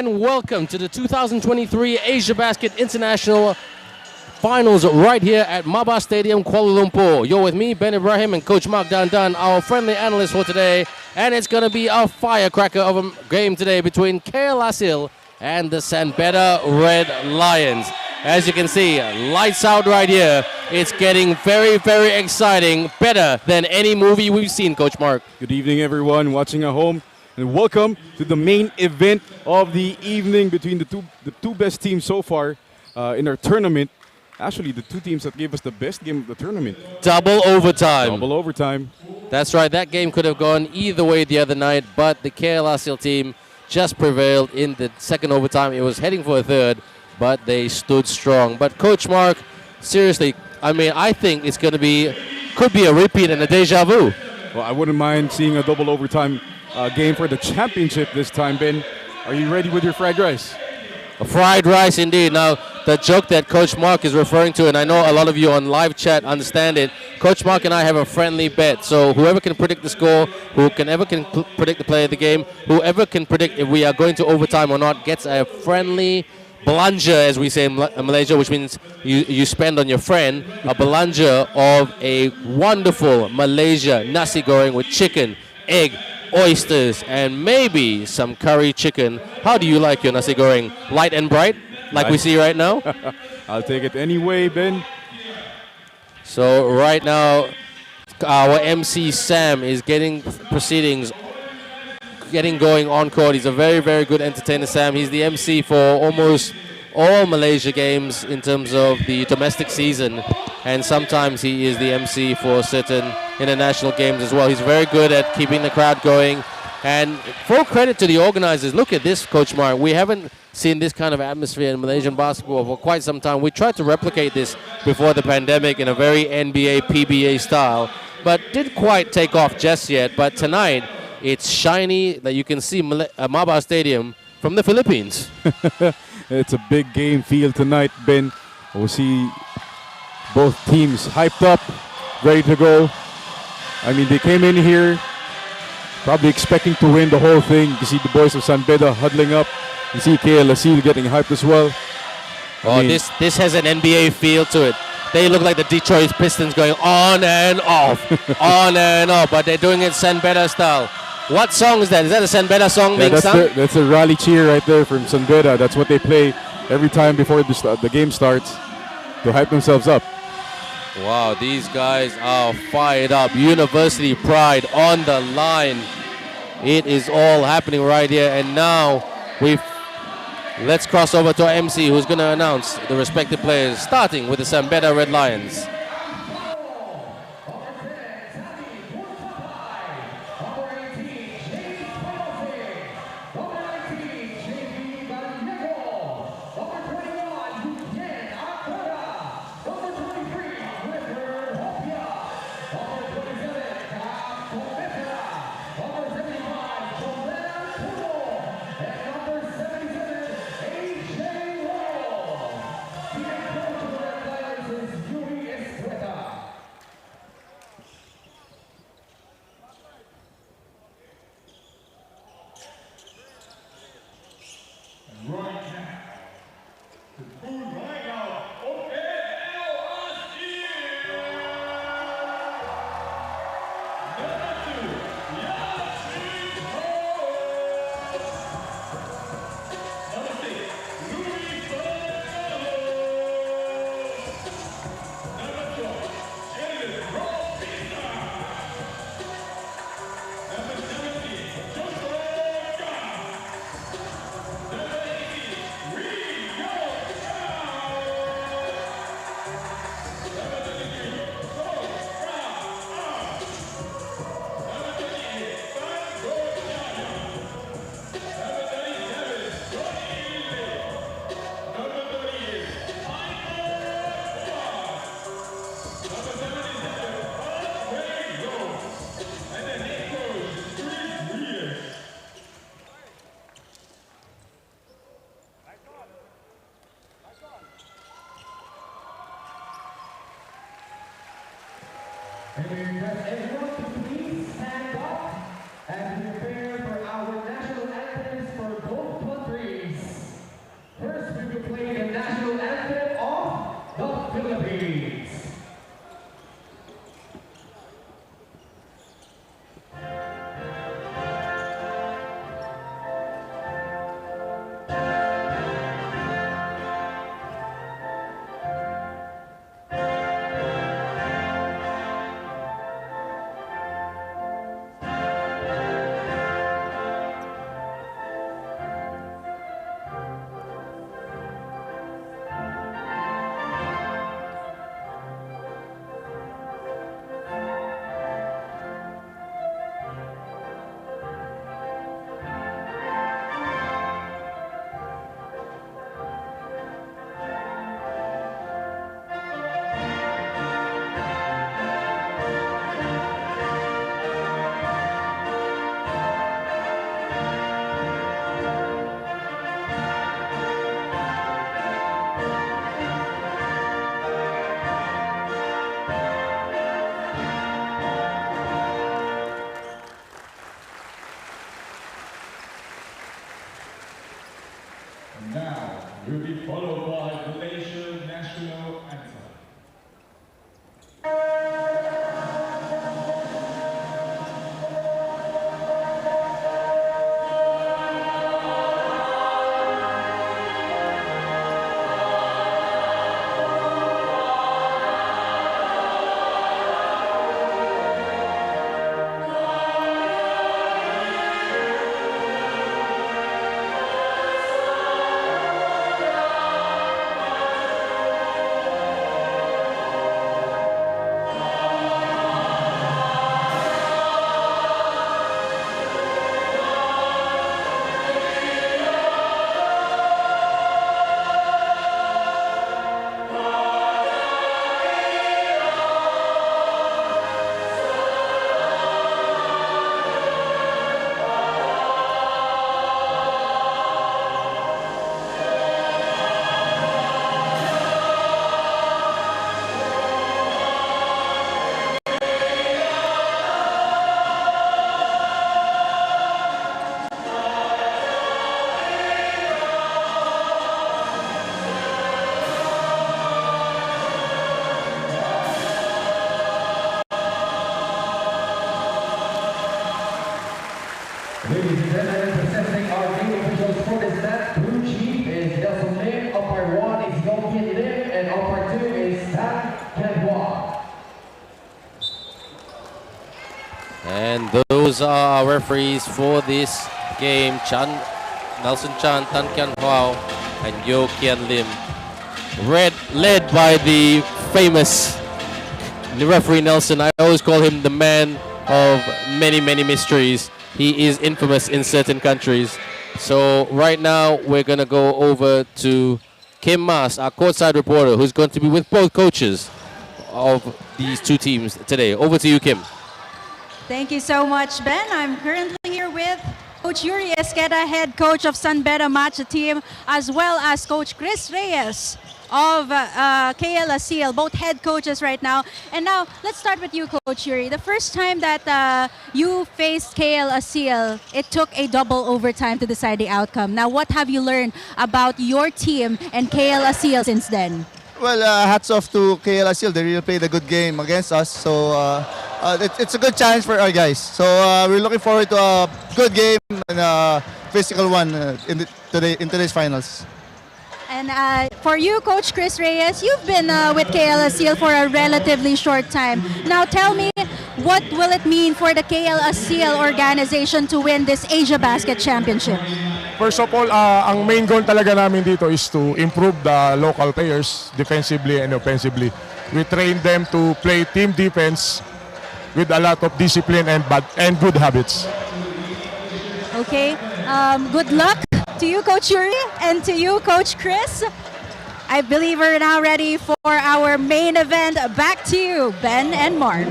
and welcome to the 2023 AsiaBasket International Finals right here at MABA Stadium, Kuala Lumpur. You're with me, Ben Ibrahim, and Coach Mark Dandan, our friendly analyst for today. And it's going to be a firecracker of a game today between Aseel and the Beda Red Lions. As you can see, lights out right here. It's getting very, very exciting, better than any movie we've seen, Coach Mark. Good evening, everyone watching at home, and welcome to the main event of the evening between the two best teams so far in our tournament. Actually, the two teams that gave us the best game of the tournament. Double overtime. Double overtime. That's right. That game could have gone either way the other night, but the Aseel team just prevailed in the second overtime. It was heading for a third, but they stood strong. But Coach Mark, seriously, I mean, I think it's going to could be a repeat and a deja vu. Well, I wouldn't mind seeing a double overtime game for the championship this time, Ben. Are you ready with your fried rice? A fried rice indeed. Now, the joke that Coach Mark is referring to, and I know a lot of you on live chat understand it, Coach Mark and I have a friendly bet. So whoever can predict the score, whoever can predict the play of the game, whoever can predict if we are going to overtime or not gets a friendly belanja, as we say in Malaysia, which means you spend on your friend, a belanja of a wonderful Malaysia nasi goreng with chicken, egg, oysters, and maybe some curry chicken. How do you like your nasi goreng? Light and bright, like we see right now? I'll take it anyway, Ben. So right now, our MC Sam is getting proceedings, getting going on court. He's a very, very good entertainer, Sam. He's the MC for almost all Malaysia games in terms of the domestic season, and sometimes he is the MC for certain international games as well. He's very good at keeping the crowd going, and full credit to the organizers. Look at this, Coach Mark. We haven't seen this kind of atmosphere in Malaysian basketball for quite some time. We tried to replicate this before the pandemic in a very NBA, PBA style, but didn't quite take off just yet. But tonight, it's shiny that you can see MABA Stadium from the Philippines. It's a big game field tonight, Ben. We'll see both teams hyped up, ready to go. I mean, they came in here probably expecting to win the whole thing. You see the boys of Beda huddling up. You see Aseel getting hyped as well. This has an NBA feel to it. They look like the Detroit Pistons going on and off, on and off, but they're doing it Beda style. What song is that? Is that a Beda song being sung? That's a rally cheer right there from Beda. That's what they play every time before the game starts to hype themselves up. Wow, these guys are fired up. University pride on the line. It is all happening right here. And now let's cross over to our MC, who's going to announce the respective players, starting with the Beda Red Lions. Everyone to please stand up as we prepare for our national anthems for both countries. Now will be followed by Malaysia national anthem. Ladies and gentlemen, presenting our new officials for this match. Blue Chief is Nelson Lim, umpire 1 is Yongkin Lim, and umpire 2 is Tan Kenhua. And those are our referees for this game. Nelson Chan, Tan Kian Hwao, and Yo Kian Lim. Led by the famous referee Nelson. I always call him the man of many, many mysteries. He is infamous in certain countries. So right now we're going to go over to Kim Mas, our courtside reporter, who's going to be with both coaches of these two teams today. Over to you, Kim. Thank you so much, Ben. I'm currently here with Coach Yuri Esqueda, head coach of Beda Machateam, as well as Coach Chris Reyes of KL Aseel, both head coaches right now. And now, let's start with you, Coach Yuri. The first time that you faced KL Aseel, it took a double overtime to decide the outcome. Now, what have you learned about your team and KL Aseel since then? Well, hats off to KL Aseel. They really played a good game against us. So it's a good challenge for our guys. So we're looking forward to a good game and a physical one in today's finals. And for you, Coach Chris Reyes, you've been with KL Aseel for a relatively short time. Now tell me, what will it mean for the KL Aseel organization to win this AsiaBasket Championship? First of all, ang main goal talaga namin dito is to improve the local players defensively and offensively. We train them to play team defense with a lot of discipline and good habits. Okay, good luck to you, Coach Yuri, and to you, Coach Chris. I believe we're now ready for our main event. Back to you, Ben and Mark.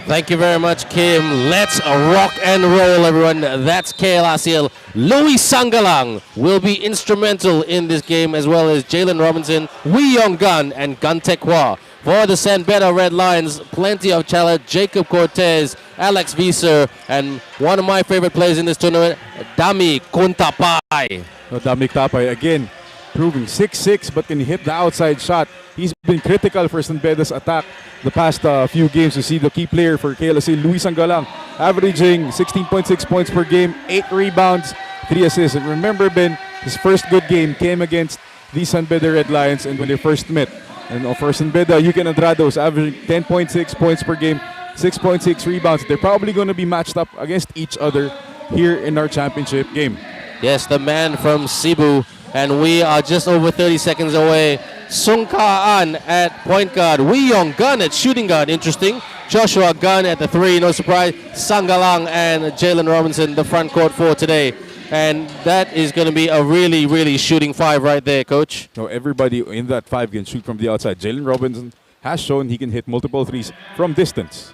Thank you very much, Kim. Let's rock and roll, everyone. That's KL Aseel. Louis Sangalang will be instrumental in this game, as well as Jalen Robinson, Wee Yong Gun, and Gan Taek Hwa. For the Beda Red Lions, plenty of talent. Jacob Cortez, Alex Visser, and one of my favorite players in this tournament, Dami Kuntapay. Dami Kuntapay, again, proving 6'6", but can hit the outside shot. He's been critical for Beda's attack the past few games. You see the key player for KL Aseel, Louis Sangalang, averaging 16.6 points per game, 8 rebounds, 3 assists. And remember, Ben, his first good game came against the Beda Red Lions, and when they first met. And for Beda, Yuken Andrados averaging 10.6 points per game, 6.6 rebounds. They're probably going to be matched up against each other here in our championship game. Yes, the man from Cebu. And we are just over 30 seconds away. Sung Ka-an at point guard. Wee Yong Gun at shooting guard. Interesting. Joshua Gunn at the 3. No surprise. Sangalang and Jalen Robinson, the front court for today. And that is going to be a really, really shooting 5 right there, Coach. So everybody in that 5 can shoot from the outside. Jalen Robinson has shown he can hit multiple threes from distance.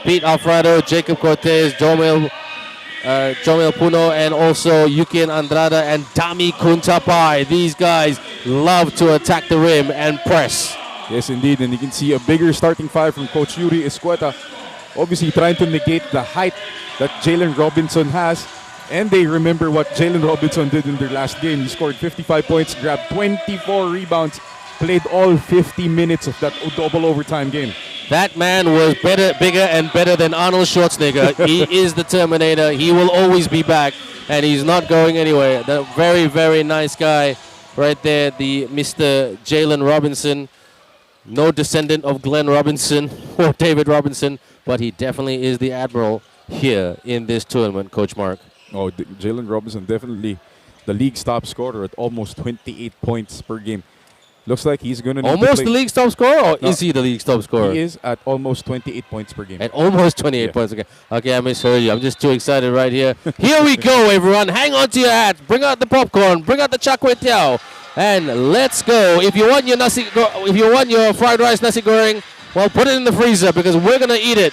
Pete Alfredo, Jacob Cortez, Jomel Puno, and also Yukin Andrada and Dami Kuntapay. These guys love to attack the rim and press. Yes, indeed. And you can see a bigger starting 5 from Coach Yuri Esqueta. Obviously trying to negate the height that Jalen Robinson has. And they remember what Jalen Robinson did in their last game. He scored 55 points, grabbed 24 rebounds, played all 50 minutes of that double overtime game. That man was better, bigger, and better than Arnold Schwarzenegger. He is the Terminator. He will always be back, and he's not going anywhere. The very, very nice guy right there, the Mr. Jalen Robinson. No descendant of Glenn Robinson or David Robinson, but he definitely is the admiral here in this tournament, Coach Mark. Oh, Jalen Robinson, definitely the league's top scorer at almost 28 points per game. Looks like he's going to almost the league's top scorer, or no, is he the league's top scorer? He is at almost 28 points per game. At almost 28 points. Okay, I misheard you. I'm just too excited right here. Here we go, everyone. Hang on to your hats. Bring out the popcorn. Bring out the char kway teow. And let's go. If you want your fried rice nasi goreng, well, put it in the freezer because we're going to eat it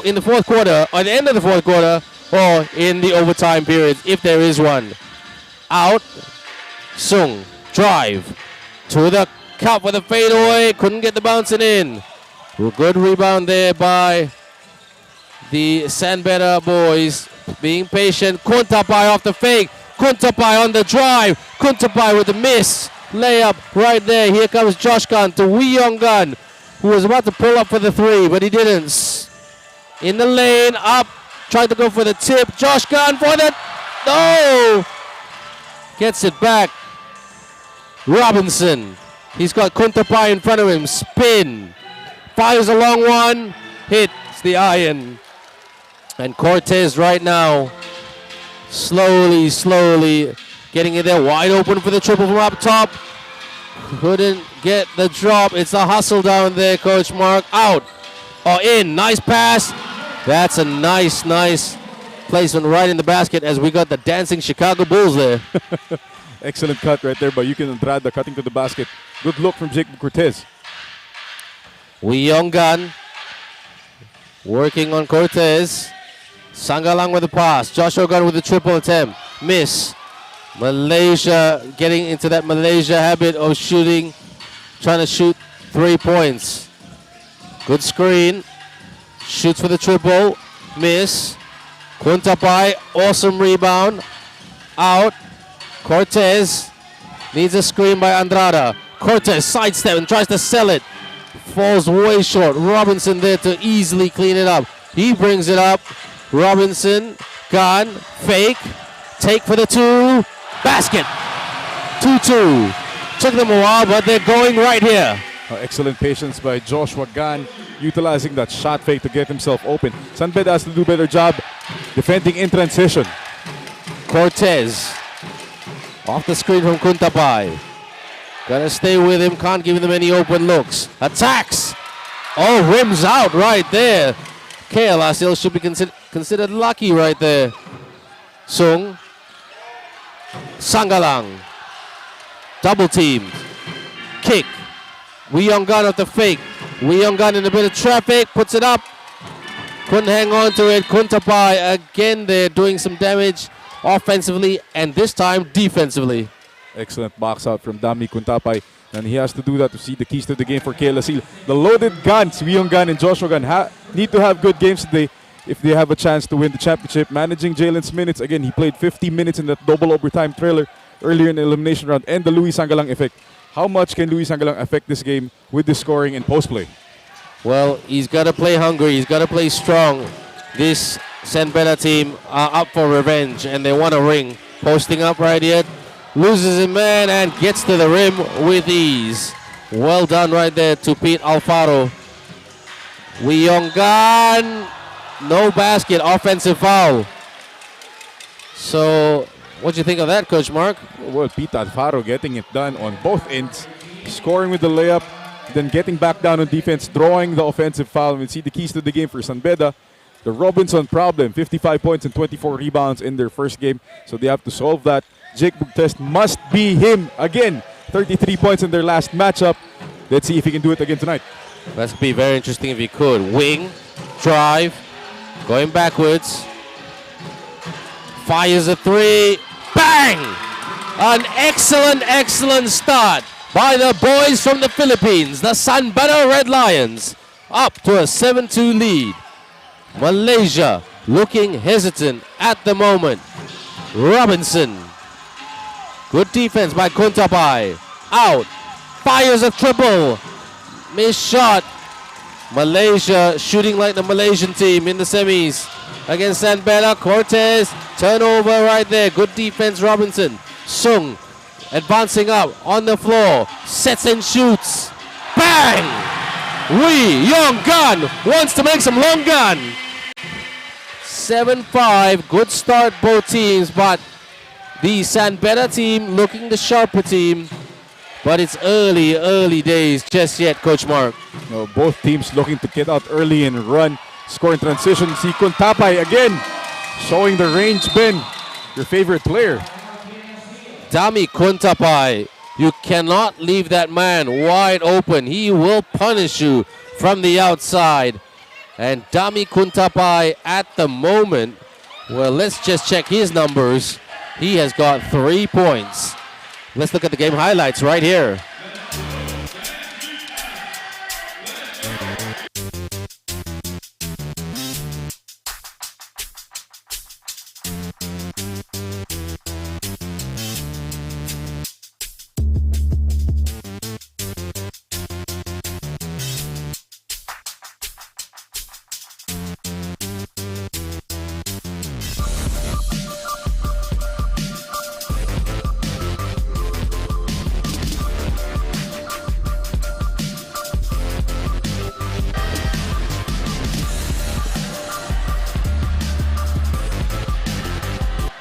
in the fourth quarter, or at the end of the fourth quarter, or in the overtime period, if there is one. Out. Sung. Drive. To the cup with a fadeaway. Couldn't get the bouncing in. Good rebound there by the San Beda boys. Being patient. Kuntapai off the fake. Kuntapai on the drive. Kuntapai with the miss. Layup right there. Here comes Josh Gunn to Wee Yong Gun, who was about to pull up for the three, but he didn't. In the lane. Up. Tried to go for the tip. Josh Gunn for the... No! Gets it back. Robinson. He's got Kuntapai in front of him. Spin. Fires a long one. Hits the iron. And Cortez right now slowly getting it there. Wide open for the triple from up top. Couldn't get the drop. It's a hustle down there, Coach Mark. Out. Or in. Nice pass. That's a nice placement right in the basket as we got the dancing Chicago Bulls there. Excellent cut right there by Yukin Andrada, cutting to the basket. Good look from Jacob Cortez. Wee Yong Gun working on Cortez. Sangalang with the pass. Joshua Gunn with the triple attempt. Miss. Malaysia getting into that Malaysia habit of shooting, trying to shoot 3 points. Good screen. Shoots for the triple. Miss. Kuntapai, awesome rebound. Out. Cortez needs a screen by Andrada. Cortez sidestep and tries to sell it. Falls way short. Robinson there to easily clean it up. He brings it up. Robinson, Gunn, fake. Take for the two. Basket. 2-2. Took them a while, but they're going right here. Excellent patience by Joshua Gunn, utilizing that shot fake to get himself open. San Beda has to do a better job defending in transition. Cortez. Off the screen from Kuntapai. Gotta stay with him. Can't give them any open looks. Attacks. Oh, rims out right there. Aseel should be considered lucky right there. Sung. Sangalang. Double team. Kick. Wee Yong Gun off the fake. Wee Yong Gun in a bit of traffic. Puts it up. Couldn't hang on to it. Kuntapai again there doing some damage offensively and this time defensively. Excellent box out from Dami Kuntapai. And he has to do that to see the keys to the game for Aseel. The loaded guns, Wee Yong Gun and Joshua Gunn, need to have good games today if they have a chance to win the championship. Managing Jalen's minutes. Again, he played 50 minutes in that double overtime thriller earlier in the elimination round. And the Louis Sangalang effect. How much can Louis Sangalang affect this game with the scoring and post play? Well, he's got to play hungry. He's got to play strong. This San Beda team are up for revenge and they want a ring. Posting up right here. Loses a man and gets to the rim with ease. Well done right there to Pete Alfaro. Wee Yong Gun. No basket. Offensive foul. So, what do you think of that, Coach Mark? Well, Pete Alfaro getting it done on both ends. Scoring with the layup, then getting back down on defense, drawing the offensive foul. We see the keys to the game for San Beda. The Robinson problem, 55 points and 24 rebounds in their first game. So they have to solve that. Jake Bugtest must be him again. 33 points in their last matchup. Let's see if he can do it again tonight. That'd be very interesting if he could. Wing, drive, going backwards. Fires a three. Bang! An excellent start by the boys from the Philippines, the San Beda Red Lions, up to a 7-2 lead. Malaysia looking hesitant at the moment. Robinson. Good defense by Kuntapai. Out. Fires a triple. Missed shot. Malaysia shooting like the Malaysian team in the semis against San Beda. Cortez. Turnover right there. Good defense, Robinson. Sung advancing up on the floor. Sets and shoots. Bang! Wee Young Gun wants to make some long gun. 7-5. Good start both teams, but the San Beda team looking the sharper team. But it's early days just yet, Coach Mark. No, both teams looking to get out early and run. Score in transition. Si Kuntapai again showing the range, Ben. Your favorite player. Dami Kuntapai. You cannot leave that man wide open. He will punish you from the outside. And Dami Kuntapai at the moment, well, let's just check his numbers. He has got 3 points. Let's look at the game highlights right here.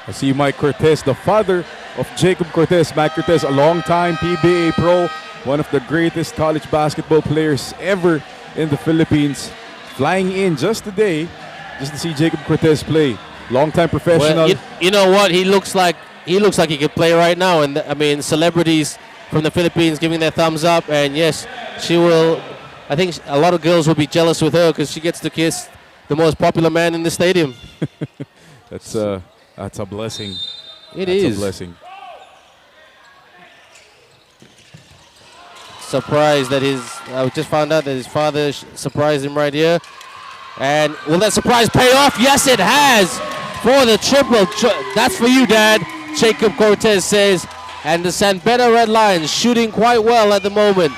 I see Mike Cortez, the father of Jacob Cortez. Mike Cortez, a long-time PBA pro, one of the greatest college basketball players ever in the Philippines. Flying in just today, just to see Jacob Cortez play. Long-time professional. Well, you know what? He looks like he could play right now. And I mean, celebrities from the Philippines giving their thumbs up. And yes, she will. I think a lot of girls will be jealous with her because she gets to kiss the most popular man in the stadium. That's a blessing. That's a blessing. Surprised that I just found out that his father surprised him right here. And will that surprise pay off? Yes, it has for the triple. That's for you, Dad. Jacob Cortez says. And the San Beda Red Lions shooting quite well at the moment.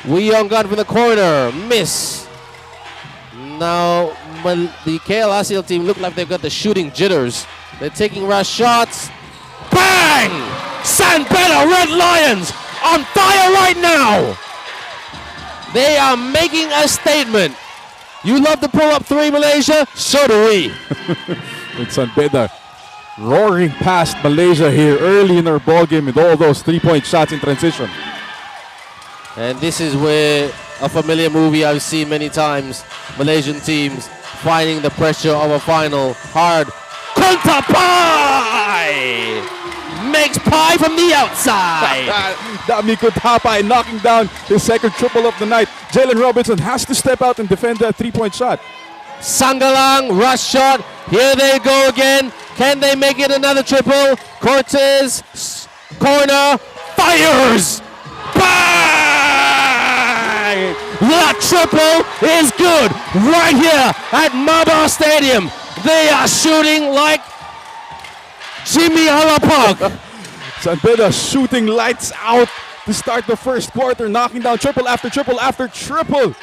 Wee Young Gun from the corner. Miss. Now, the KL Aseel team look like they've got the shooting jitters. They're taking rush shots. Bang! San Beda Red Lions on fire right now. They are making a statement. You love to pull up three, Malaysia? So do we. It's San Beda roaring past Malaysia here early in our ball game with all those three-point shots in transition. And this is where a familiar movie I've seen many times. Malaysian teams finding the pressure of a final hard. Kuntapai makes pie from the outside. Dami Kuntapai knocking down his second triple of the night. Jalen Robinson has to step out and defend that three-point shot. Sangalang, rush shot. Here they go again. Can they make it another triple? Cortez, corner, fires. Bang! That triple is good right here at MABA Stadium. They are shooting like Jimmy Halapag. San Beda shooting lights out to start the first quarter, knocking down triple after triple after triple.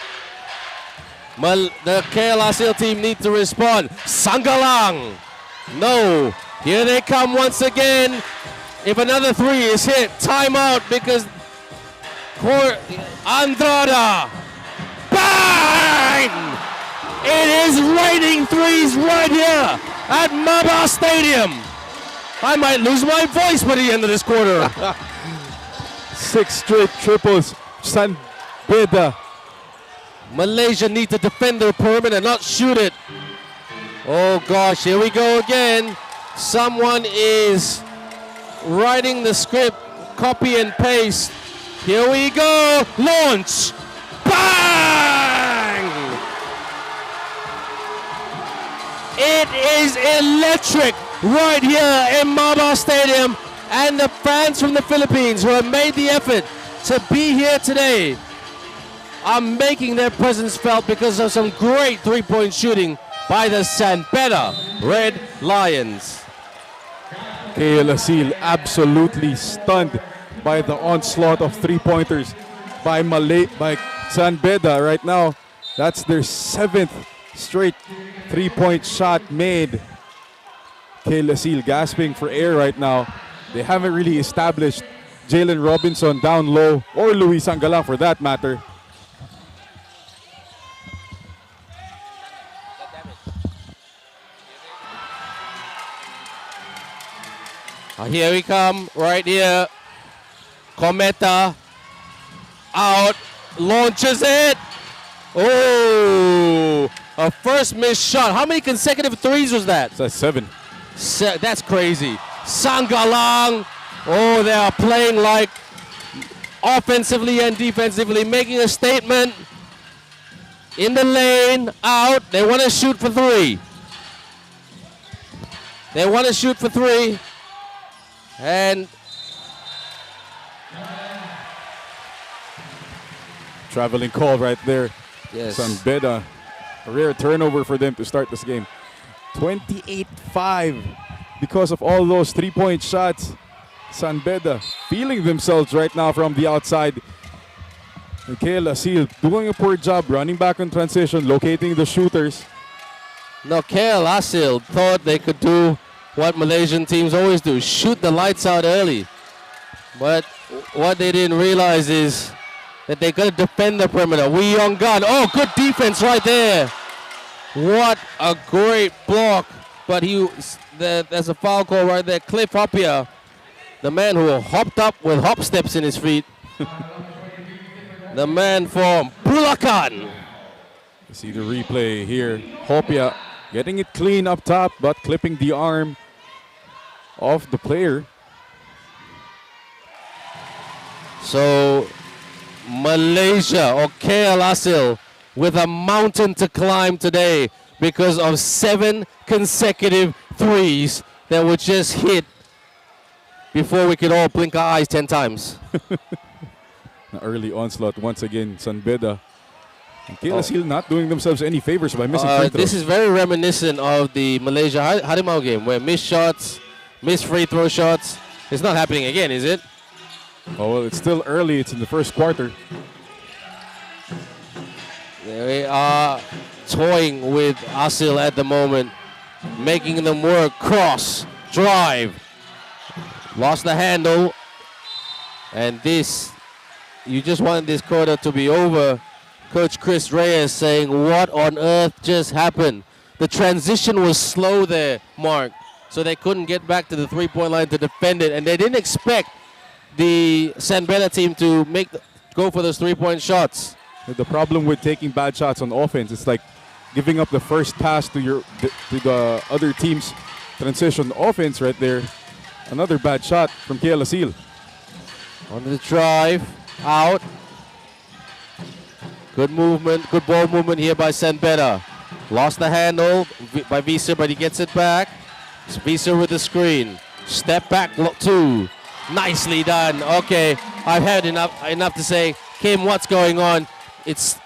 The KL Aseel team need to respond. Sangalang. No. Here they come once again. If another three is hit, timeout because Andrada. Bang! It is raining threes right here at MABA Stadium. I might lose my voice by the end of this quarter. 6 straight triples. San Beda. Malaysia need to defend their perimeter, not shoot it. Oh gosh, here we go again. Someone is writing the script, copy and paste. Here we go, launch. Bang! It is electric right here in MABA Stadium, and the fans from the Philippines who have made the effort to be here today are making their presence felt because of some great three-point shooting by the San Beda Red Lions. Aseel absolutely stunned by the onslaught of three-pointers by San Beda right now. That's their 7th straight three-point shot made. Aseel gasping for air right now. They haven't really established Jalen Robinson down low, or Luis Angalang for that matter. Here we come, right here. Kometa out, launches it. Oh, a first missed shot. How many consecutive threes was that? That's 7. That's crazy. Sangalang. Oh, they are playing like offensively and defensively, making a statement. In the lane, out. They want to shoot for 3. They want to shoot for 3. And traveling call right there. yes, San Beda. A rare turnover for them to start this game. 28-5 because of all those three-point shots. San Beda feeling themselves right now from the outside. And Aseel doing a poor job running back on transition, locating the shooters. no, Aseel thought they could do what Malaysian teams always do, shoot the lights out early. But what they didn't realize is that they got to defend the perimeter. We on guard. Oh, good defense right there. What a great block. But there's a foul call right there. Cliff Hopia, the man who hopped up with hop steps in his feet. The man from Bulacan. You see the replay here. Hopia getting it clean up top, but clipping the arm of the player. So Malaysia or Aseel with a mountain to climb today because of 7 consecutive threes that were just hit before we could all blink our eyes 10 times. An early onslaught once again, San Beda. And Aseel not doing themselves any favors by missing free throws. This is very reminiscent of the Malaysia Harimau game where missed shots, missed free throw shots. It's not happening again, is it? Oh, well, it's still early. It's in the first quarter. They are toying with Aseel at the moment, making them work. Cross, drive, lost the handle. And this, you just want this quarter to be over. Coach Chris Reyes saying, what on earth just happened? The transition was slow there, Mark. So they couldn't get back to the three-point line to defend it. And they didn't expect the San Beda team to go for those three-point shots. The problem with taking bad shots on offense, it's like giving up the first pass to the other team's transition offense right there. Another bad shot from Aseel. On the drive, out. Good movement, good ball movement here by San Beda. Lost the handle by Visa, but he gets it back. It's Visa with the screen. Step back, 2. Nicely done. Okay, I've had enough to say, Kim, what's going on? It's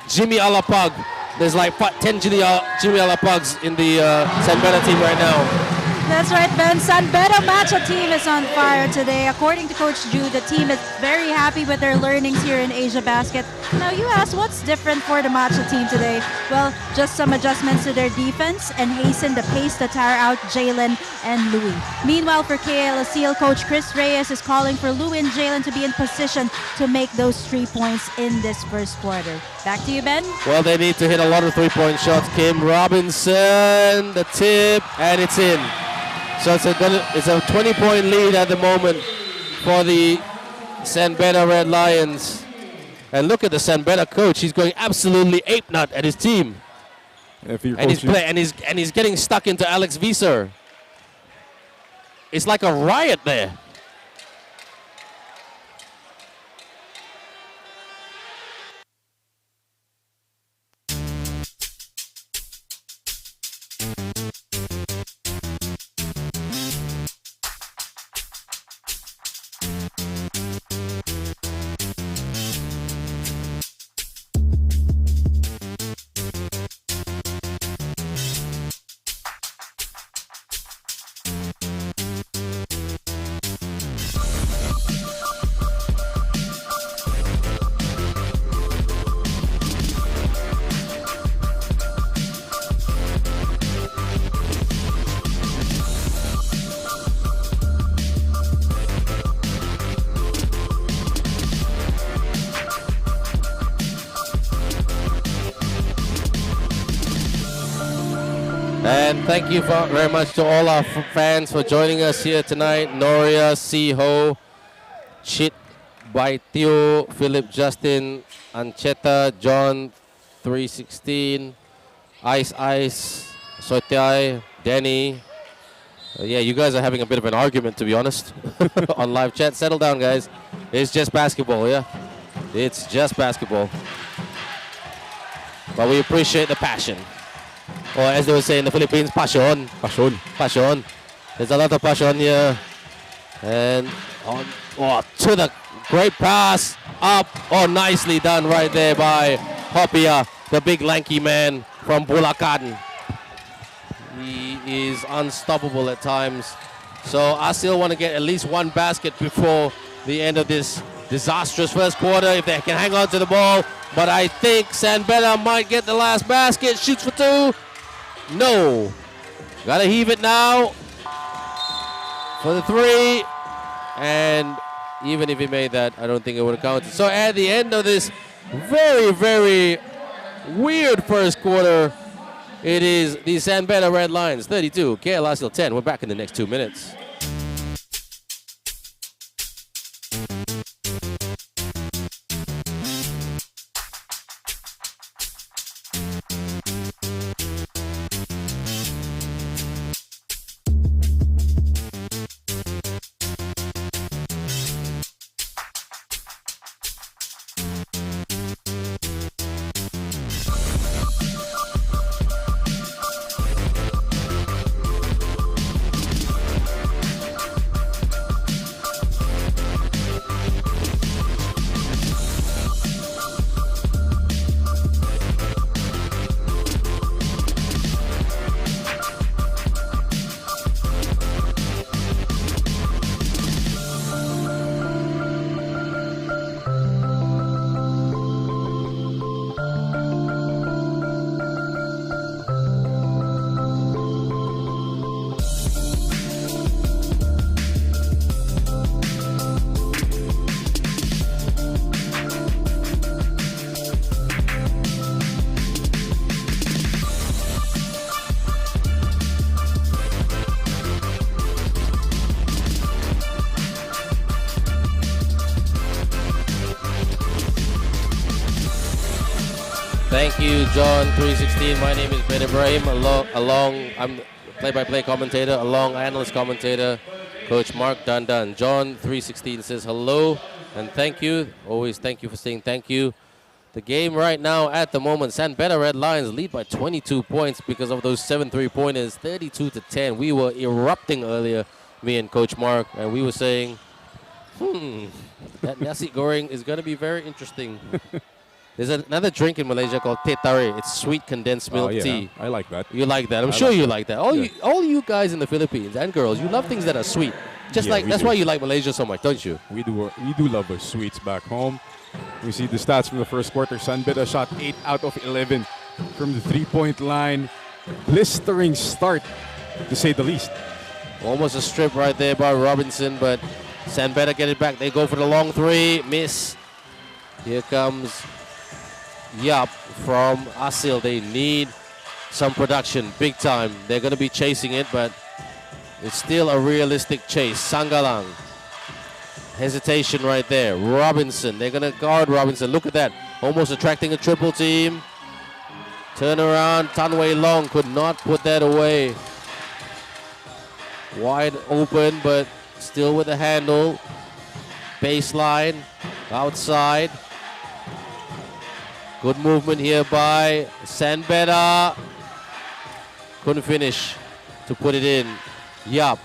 Jimmy Alapag. There's like 10 Jimmy Alapags in the San Beda team right now. That's right, Ben. San Beda Machateam is on fire today. According to Coach Ju, the team is very happy with their learnings here in AsiaBasket. Now, you asked what's different for the Machateam today. Well, just some adjustments to their defense and hasten the pace to tire out Jalen and Louis. Meanwhile, for Aseel, Coach Chris Reyes is calling for Louis and Jalen to be in position to make those 3 points in this first quarter. Back to you, Ben. Well, they need to hit a lot of three-point shots. Kim Robinson, the tip, and it's in. So it's a 20-point lead at the moment for the San Beda Red Lions. And look at the San Beda coach. He's going absolutely ape-nut at his team. And he's getting stuck into Alex Visser. It's like a riot there. And thank you very much to all our fans for joining us here tonight. Noria, Siho, Chit, Baitio, Philip, Justin, Ancheta, John, 316, Ice, Sotiai, Danny. Yeah, you guys are having a bit of an argument, to be honest, on live chat. Settle down, guys. It's just basketball, yeah? It's just basketball. But we appreciate the passion. Or as they would say in the Philippines, passion. Passion. Passion. There's a lot of passion here. And to the great pass. Up. Oh, nicely done right there by Hopia, the big lanky man from Bulacan. He is unstoppable at times. So Aseel want to get at least one basket before the end of this disastrous first quarter if they can hang on to the ball. But I think San Beda might get the last basket. Shoots for two. No. Gotta heave it now for the three. And even if he made that, I don't think it would have counted. So at the end of this very, very weird first quarter, it is the San Beda Red Lions 32, KL Aseel 10. We're back in the next 2 minutes. Thank you, John 316. My name is Beda Ibrahim. I'm play-by-play commentator, along analyst commentator, Coach Mark Dandan. John 316 says hello and thank you. Always thank you for saying thank you. The game right now at the moment, San Beda Red Lions lead by 22 points because of those 7 3-pointers, 32-10. We were erupting earlier, me and Coach Mark, and we were saying, that nasi goreng is going to be very interesting. There's another drink in Malaysia called teh tarik. It's sweet condensed milk tea. I like that. You like that? I'm sure you like that. All you guys in the Philippines and girls, you love things that are sweet. That's why you like Malaysia so much, don't you? We do love our sweets back home. We see the stats from the first quarter. San Beda shot 8 out of 11 from the 3-point line. Blistering start, to say the least. Almost a strip right there by Robinson, but San Beda get it back. They go for the long three. Miss. Here comes Yap from Aseel. They need some production, big time. They're going to be chasing it, but it's still a realistic chase. Sanggalang. Hesitation right there. Robinson. They're going to guard Robinson. Look at that. Almost attracting a triple team. Turn around. Tan Wei Long could not put that away. Wide open, but still with the handle. Baseline. Outside. Good movement here by San Beda. Couldn't finish to put it in. Yap.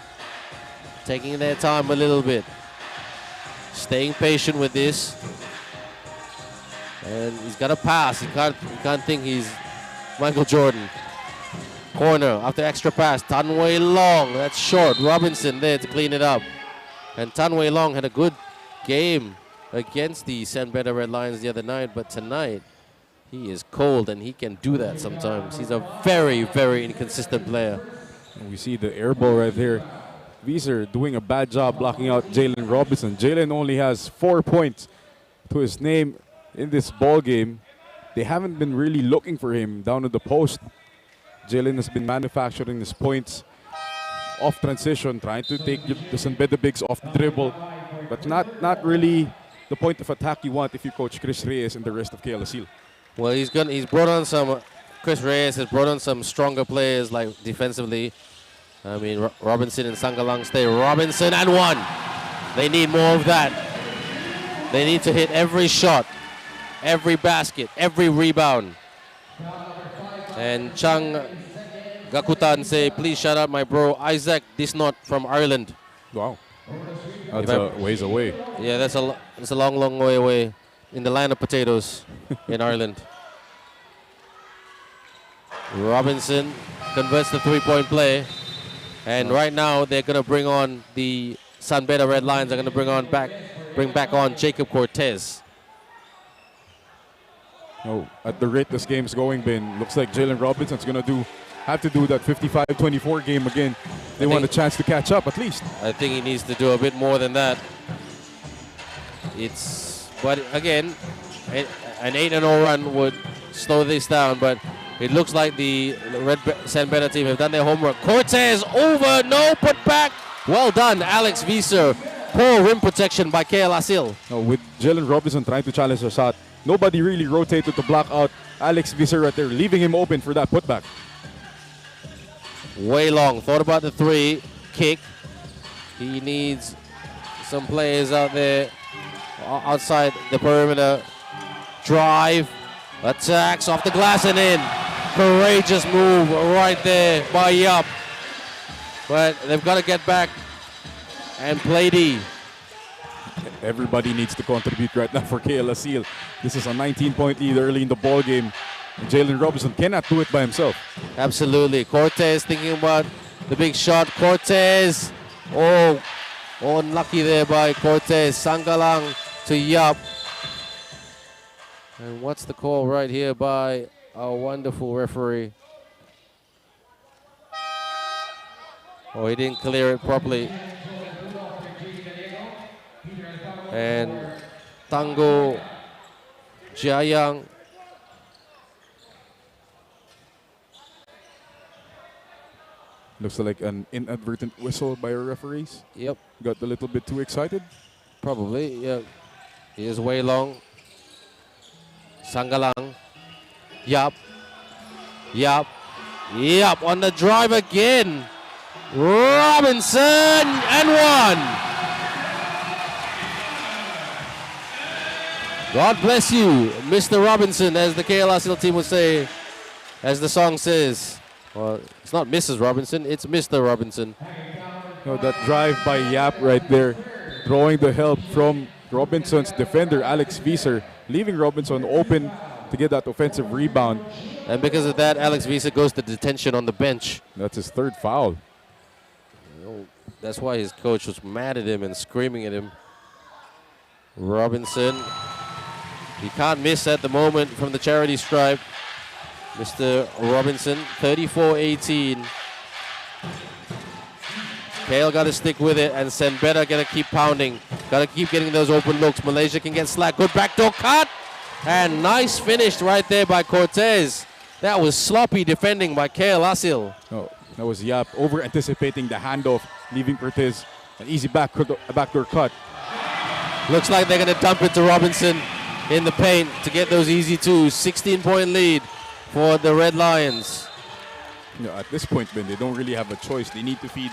Taking their time a little bit. Staying patient with this. And he's got to pass. He can't think he's Michael Jordan. Corner after extra pass. Tan Wei Long. That's short. Robinson there to clean it up. And Tan Wei Long had a good game against the San Beda Red Lions the other night. But tonight, he is cold and he can do that sometimes. He's a very, very inconsistent player. And we see the air ball right there. Weezer doing a bad job blocking out Jalen Robinson. Jalen only has 4 points to his name in this ball game. They haven't been really looking for him down at the post. Jalen has been manufacturing his points off transition, trying to take the San Beda bigs off the dribble, but not really the point of attack you want if you coach Chris Reyes and the rest of KL Aseel. Well, he's brought on some. Chris Reyes has brought on some stronger players, like defensively. I mean, Robinson and Sangalang stay. Robinson and one. They need more of that. They need to hit every shot, every basket, every rebound. And Chang Gakutan say, please shout out my bro Isaac Disnot from Ireland. Wow, that's a ways away. Yeah, that's a long way away in the land of potatoes in Ireland. Robinson converts the three-point play, and right now they're going to bring on the San Beda Red Lions. Are going to bring back on Jacob Cortez. Oh, at the rate this game's going, Ben, looks like Jalen Robinson's going to have to do that 55-24 game again. They want a chance to catch up at least. I think he needs to do a bit more than that. But again, an 8-0 run would slow this down, but it looks like the Red San Beda team have done their homework. Cortez over, no put back. Well done, Alex Visser. Poor rim protection by KL Aseel. No, with Jalen Robinson trying to challenge the shot, nobody really rotated to block out Alex Visser right there, leaving him open for that putback. Way long, thought about the three, kick. He needs some players out there outside the perimeter. Drive, attacks off the glass and in. Courageous move right there by Yup. But they've got to get back and play D. Everybody needs to contribute right now for KL Aseel. This is a 19-point lead early in the ball game. Jalen Robinson cannot do it by himself. Absolutely. Cortez thinking about the big shot. Cortez. Oh, unlucky there by Cortez. Sangalang to Yup. And what's the call right here by our wonderful referee? Oh, he didn't clear it properly. And Tango Jiayang. Looks like an inadvertent whistle by our referees. Yep. Got a little bit too excited. Probably, yeah. He is way long. Sangalang. Yup. On the drive again. Robinson and one. God bless you, Mr. Robinson, as the KL Aseel team would say, as the song says. Well, it's not Mrs. Robinson, it's Mr. Robinson. No, that drive by Yap right there, drawing the help from Robinson's defender, Alex Visser, leaving Robinson open to get that offensive rebound. And because of that, Alex Visser goes to detention on the bench. That's his third foul. That's why his coach was mad at him and screaming at him. Robinson. He can't miss at the moment from the charity stripe. Mr. Robinson, 34-18. KL got to stick with it, and San Beda got to keep pounding. Got to keep getting those open looks. Malaysia can get slack. Good backdoor cut. And nice finish right there by Cortez. That was sloppy defending by KL Aseel. Oh, that was Yap over-anticipating the handoff, leaving Cortez an easy backdoor cut. Looks like they're going to dump it to Robinson in the paint to get those easy twos. 16-point lead for the Red Lions. At this point, Ben, they don't really have a choice. They need to feed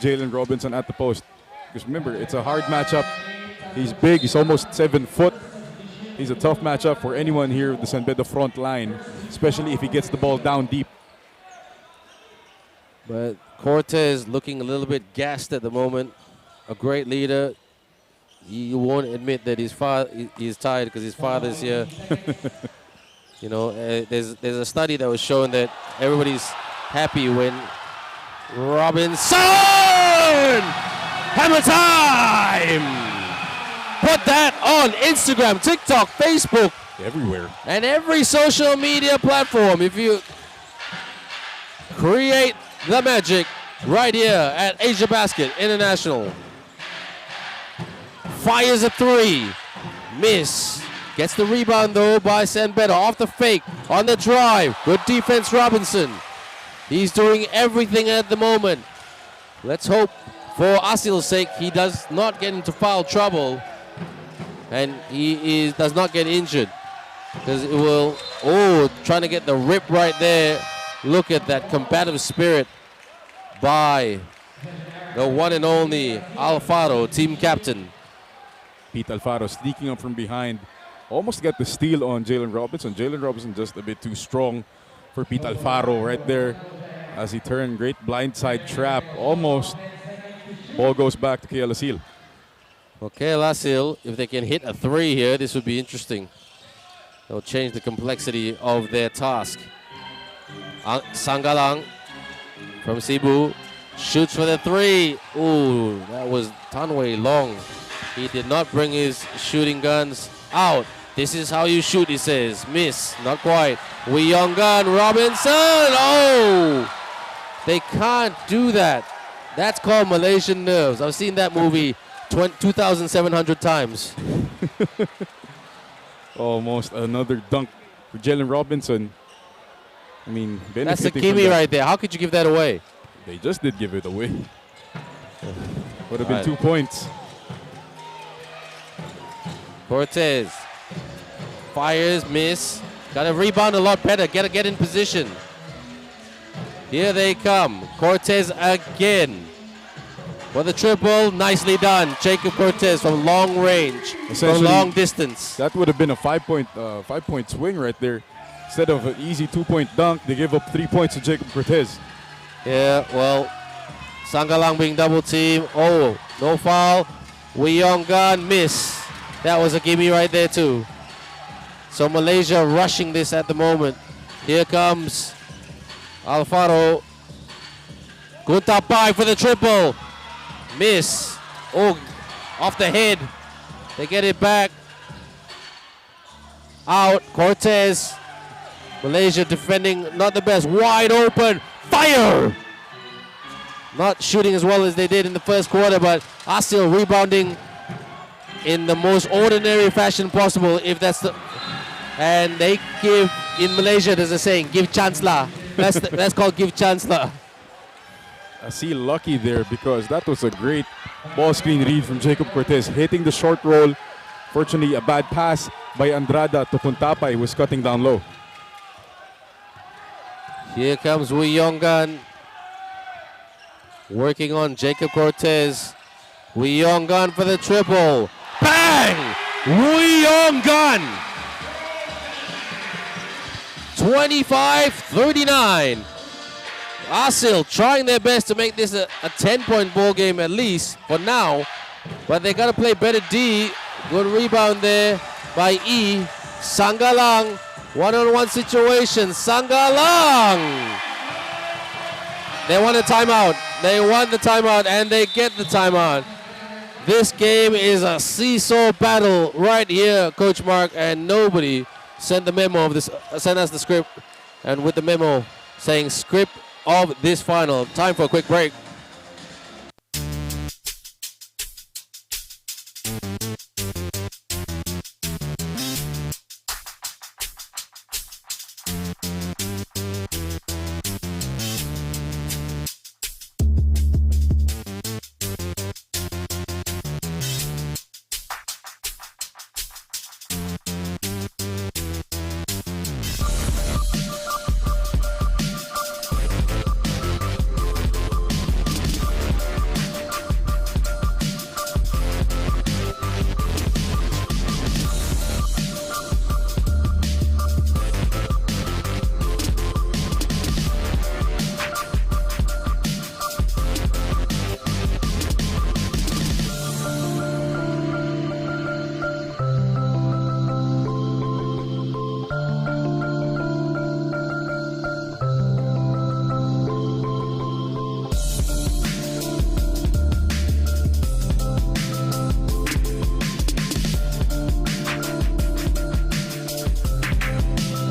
Jalen Robinson at the post. Because remember, it's a hard matchup. He's big. He's almost 7 foot. He's a tough matchup for anyone here with the San Beda front line, especially if he gets the ball down deep. But Cortez looking a little bit gassed at the moment. A great leader. You won't admit that he's tired because his father's here. You know, there's a study that was showing that everybody's happy when Robinson! Hammer time! Put that on Instagram, TikTok, Facebook. Everywhere. And every social media platform. If you create the magic right here at AsiaBasket International. Fires a three. Miss. Gets the rebound though by San Beda. Off the fake. On the drive. Good defense, Robinson. He's doing everything at the moment. Let's hope for Aseel's sake he does not get into foul trouble and he does not get injured. Because it will, trying to get the rip right there. Look at that combative spirit by the one and only Alfaro, team captain. Pete Alfaro sneaking up from behind. Almost got the steal on Jalen Robinson. Jalen Robinson just a bit too strong for Pete Alfaro right there as he turned. Great blindside trap. Almost. Ball goes back to KL Aseel. Well, KL Aseel, if they can hit a 3 here, this would be interesting. They'll change the complexity of their task. Sanggalang from Cebu shoots for the 3. Ooh, that was Tanway Long. He did not bring his shooting guns out. This is how you shoot, he says. Miss, not quite. Wee Young Gun, Robinson. Oh, they can't do that. That's called Malaysian nerves. I've seen that movie 2,700 times. Almost another dunk for Jalen Robinson. I mean, that's a gimme right there. How could you give that away? They just did give it away. Would have been 2 points. Cortez fires, miss. Got to rebound a lot better. Got to get in position. Here they come. Cortez again. For the triple, nicely done. Jacob Cortez from long range, from long distance. That would have been a 5-point swing right there. Instead of an easy 2-point dunk, they give up 3 points to Jacob Cortez. Yeah, well, Sanggalang being double teamed. Oh, no foul. Wee Young Gun, miss. That was a gimme right there too. So Malaysia rushing this at the moment. Here comes Alfaro. Guntapai for the triple. Miss. Oh, off the head. They get it back. Out. Cortez. Malaysia defending not the best. Wide open. Fire! Not shooting as well as they did in the first quarter, but Aseel rebounding in the most ordinary fashion possible, if that's the... And they give, in Malaysia there's a saying, give chance lah. That's called give chance lah. Aseel lucky there because that was a great ball screen read from Jacob Cortez, hitting the short roll. Fortunately, a bad pass by Andrada to Kuntapay, who was cutting down low. Here comes Wee Young Gun. Working on Jacob Cortez. Wee Young Gun for the triple. Bang! Wee Young Gun! 25-39. Aseel trying their best to make this a 10-point ball game at least for now. But they got to play better D. Good rebound there by E. Sanggalang. One-on-one situation. Sanggalang. They want a timeout. They want the timeout and they get the timeout. This game is a seesaw battle right here, Coach Mark, and nobody sent the memo of this. Sent us the script, and with the memo saying script of this final. Time for a quick break.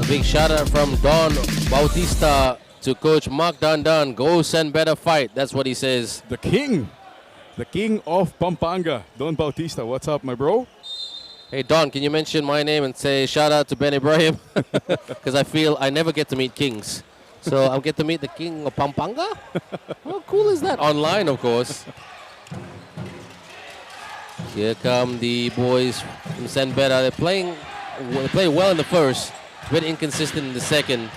Big shout out from Don Bautista to Coach Mark Dandan. Go send better fight. That's what he says. The king of Pampanga, Don Bautista. What's up, my bro? Hey, Don, can you mention my name and say shout out to Ben Ibrahim? Because I feel I never get to meet kings. So I'll get to meet the king of Pampanga. How cool is that? Online, of course. Here come the boys from San Beda. They play well in the first, a bit inconsistent in the second.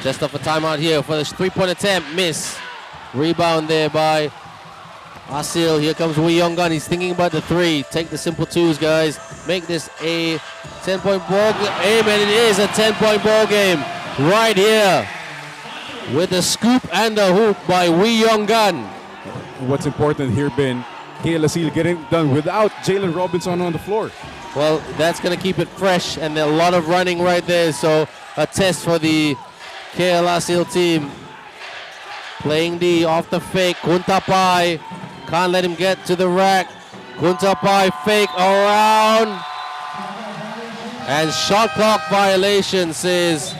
Just off a timeout here for the three-point attempt, miss. Rebound there by Aseel. Here comes Wee Young Gun. He's thinking about the three. Take the simple twos, guys. Make this a 10-point ball game, and it is a 10-point ball game right here with the scoop and the hoop by Wee Young Gun. What's important here, Ben, KL Aseel getting it done without Jalen Robinson on the floor. Well, that's going to keep it fresh, and a lot of running right there. So a test for the KL Aseel team. Playing D off the fake. Kuntapai can't let him get to the rack. Kuntapai fake around. And shot clock violation, says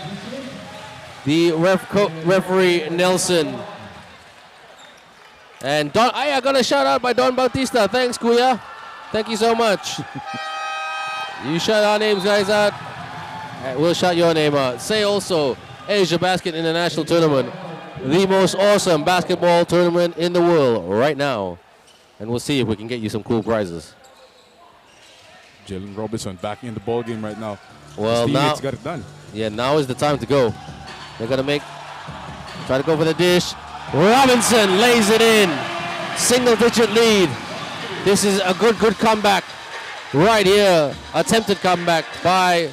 the referee Nelson. And I got a shout out by Don Bautista. Thanks, Kuya. Thank you so much. You shout our names, guys, out. We'll shout your name out. Say also, AsiaBasket International Tournament, the most awesome basketball tournament in the world right now. And we'll see if we can get you some cool prizes. Jalen Robinson back in the ball game right now. Well, his now teammates got it done. Yeah, now is the time to go. They're gonna try to go for the dish. Robinson lays it in. Single-digit lead. This is a good comeback right here. Attempted comeback by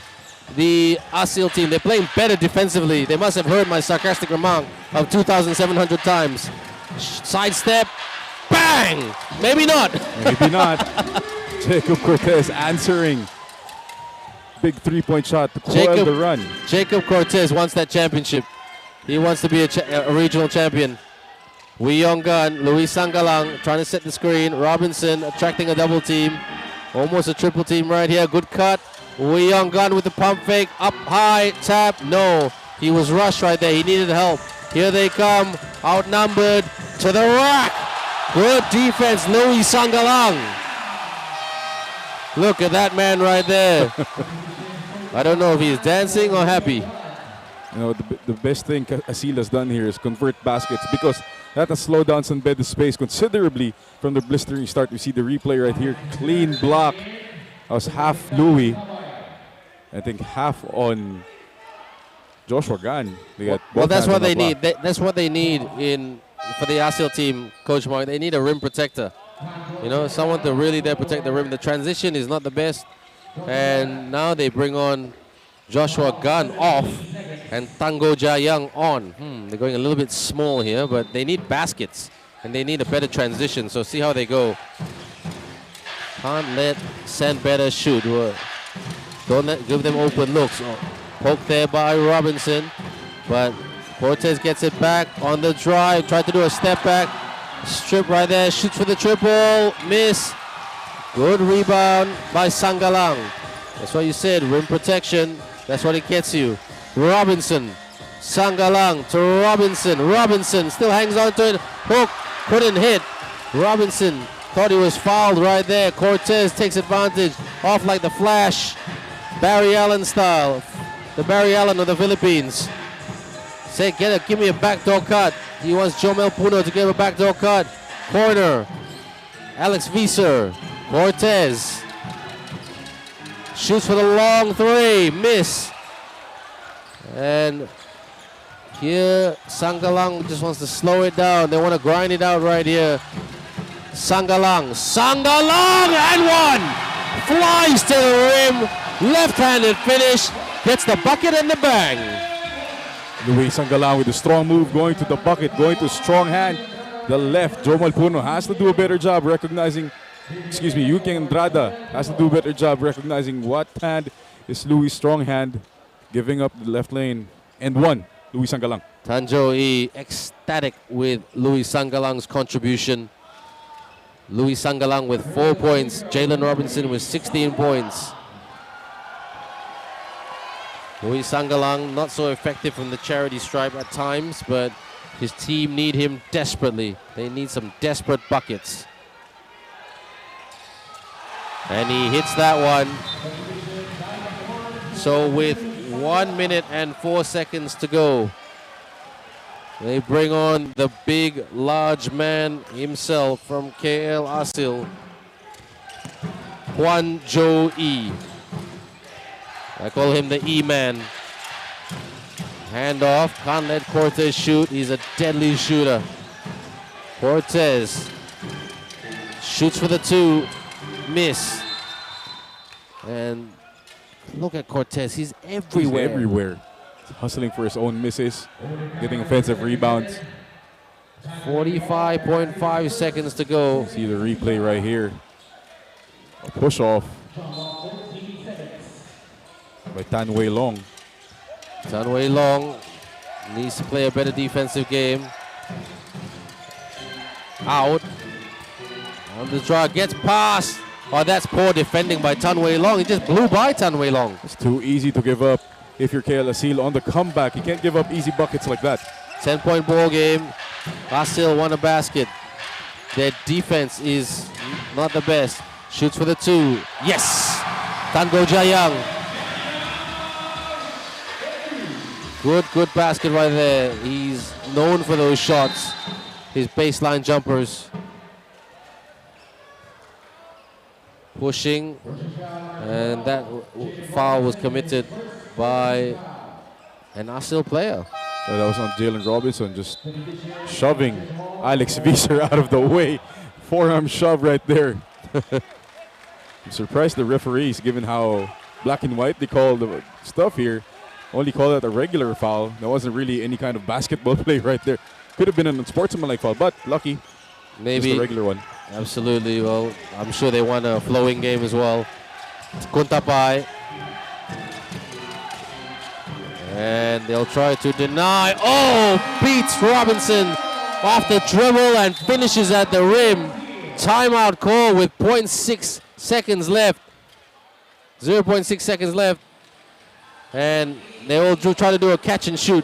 the Aseel team. They're playing better defensively. They must have heard my sarcastic remark of 2,700 times. Sidestep. Bang! Maybe not. Maybe not. Jacob Cortez answering. Big three-point shot to coil the run. Jacob Cortez wants that championship. He wants to be a regional champion. Wee Young Gun, Luis Sangalang trying to set the screen. Robinson attracting a double team. Almost a triple team right here. Good cut. Wee Young Gun with the pump fake. Up high, tap. No, he was rushed right there. He needed help. Here they come. Outnumbered to the rack. Good defense, Luis Sangalang. Look at that man right there. I don't know if he's dancing or happy. You know, the best thing Aseel has done here is convert baskets, because that has slowed down San Beda's space considerably from the blistering start. We see the replay right here. Clean block. That was half Louis. I think half on Joshua Gan. Well, that's what they need. That's what they need for the Aseel team, Coach Mark. They need a rim protector. You know, someone to really there protect the rim. The transition is not the best. And now they bring on Joshua Gan off and Tango Jayang on. They're going a little bit small here, but they need baskets and they need a better transition. So see how they go. Can't let San Beda shoot. Give them open looks. Poke there by Robinson, but Cortez gets it back on the drive. Tried to do a step back. Strip right there. Shoots for the triple. Miss. Good rebound by Sangalang. That's what you said. Rim protection. That's what it gets you. Robinson. Sangalang to Robinson. Robinson still hangs on to it. Hook. Couldn't hit. Robinson thought he was fouled right there. Cortez takes advantage. Off like the Flash. Barry Allen style. The Barry Allen of the Philippines. Say, give me a backdoor cut. He wants Jomel Puno to give a backdoor cut. Corner. Alex Visser. Cortez. Shoots for the long three. Miss. And here, Sangalang just wants to slow it down. They want to grind it out right here. Sangalang. Sangalang and one. Flies to the rim. Left-handed finish. Gets the bucket and the bang. Luis Sangalang with a strong move, going to the bucket, going to strong hand. The left, Jomal Puno has to do a better job recognizing, Yuki Andrada has to do a better job recognizing what hand is Luis' strong hand, giving up the left lane. And one, Luis Sangalang. Tanjo E ecstatic with Luis Sangalang's contribution. Luis Sangalang with 4 points. Jalen Robinson with 16 points. Luis Sangalang not so effective from the charity stripe at times, but his team need him desperately. They need some desperate buckets. And he hits that one. So with 1 minute and 4 seconds to go, They bring on the big, large man himself from KL Aseel, Kwan Jo E. I call him the E-man. Handoff, can't let Cortez shoot. He's a deadly shooter. Cortez shoots for the 2, miss. And look at Cortez, he's everywhere. He's everywhere. Hustling for his own misses, getting offensive rebounds. 45.5 seconds to go. See the replay right here. A push off by Tan Wei Long. Tan Wei Long needs to play a better defensive game. Out. On the draw, gets past. Oh, that's poor defending by Tan Wei Long. He just blew by Tan Wei Long. It's too easy to give up. If you're KL Aseel on the comeback, you can't give up easy buckets like that. 10-point ball game. Aseel won a basket. Their defense is not the best. Shoots for the 2. Yes! Tango Jayang. Good basket right there. He's known for those shots. His baseline jumpers. Pushing. And that foul was committed by an Aseel player. So that was on Jalen Robinson, just shoving Alex Visser out of the way. Forearm shove right there. I'm surprised the referees, given how black and white they call the stuff here, only call that a regular foul. There wasn't really any kind of basketball play right there. Could have been an unsportsmanlike foul, but lucky. Maybe just a regular one. Absolutely. Well, I'm sure they won a flowing game as well. Kuntapai. And they'll try to deny. Oh, beats Robinson off the dribble and finishes at the rim. Timeout call with 0.6 seconds left. 0.6 seconds left. And they will try to do a catch and shoot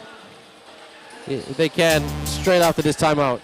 if they can straight after this timeout.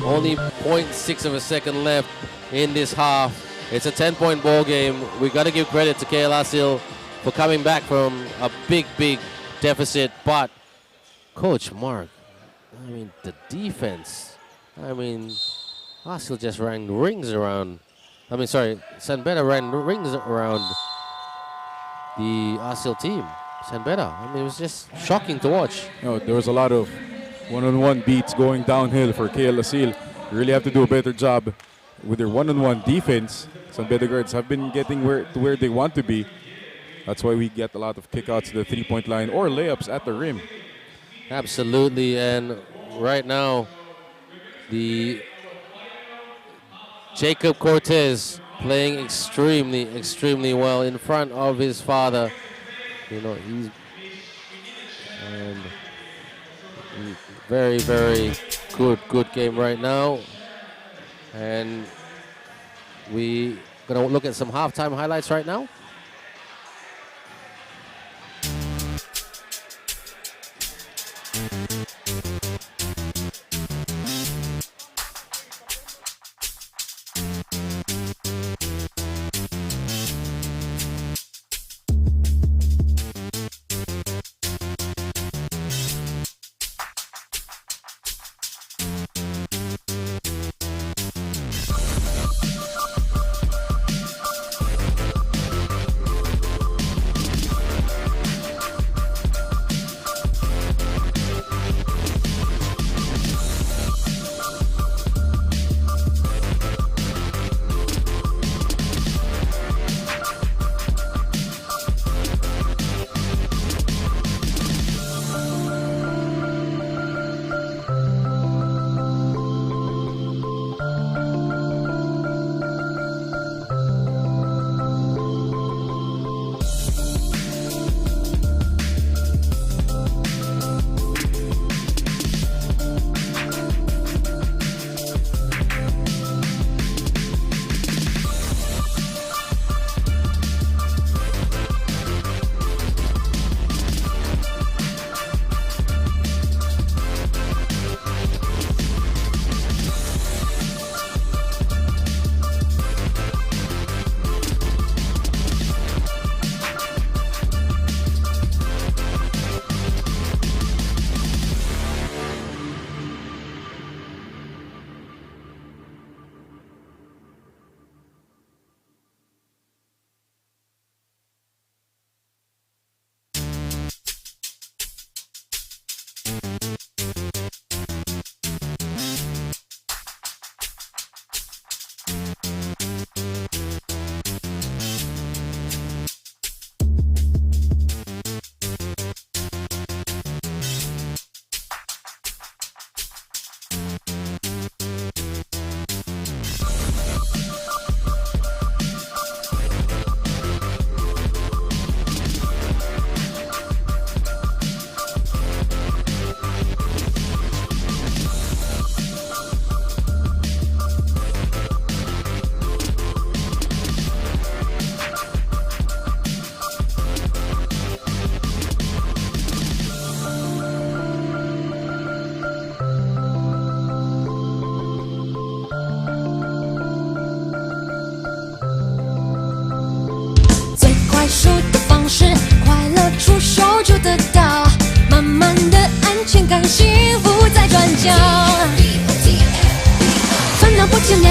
Only 0.6 of a second left in this half. It's a 10-point ball game. We got to give credit to KL Aseel for coming back from a big deficit. But Coach Mark, I mean, the defense. I mean, Aseel just ran rings around. I mean, sorry, San Beda ran rings around the Aseel team. San Beda. I mean, it was just shocking to watch. You know, there was a lot of one-on-one beats going downhill for KL Aseel. You really have to do a better job with their one-on-one defense. San Beda guards have been getting to where they want to be. That's why we get a lot of kickouts to the three-point line or layups at the rim. Absolutely, and right now, the Jacob Cortez playing extremely well in front of his father. You know, he's very good game right now. And we gonna look at some halftime highlights right now.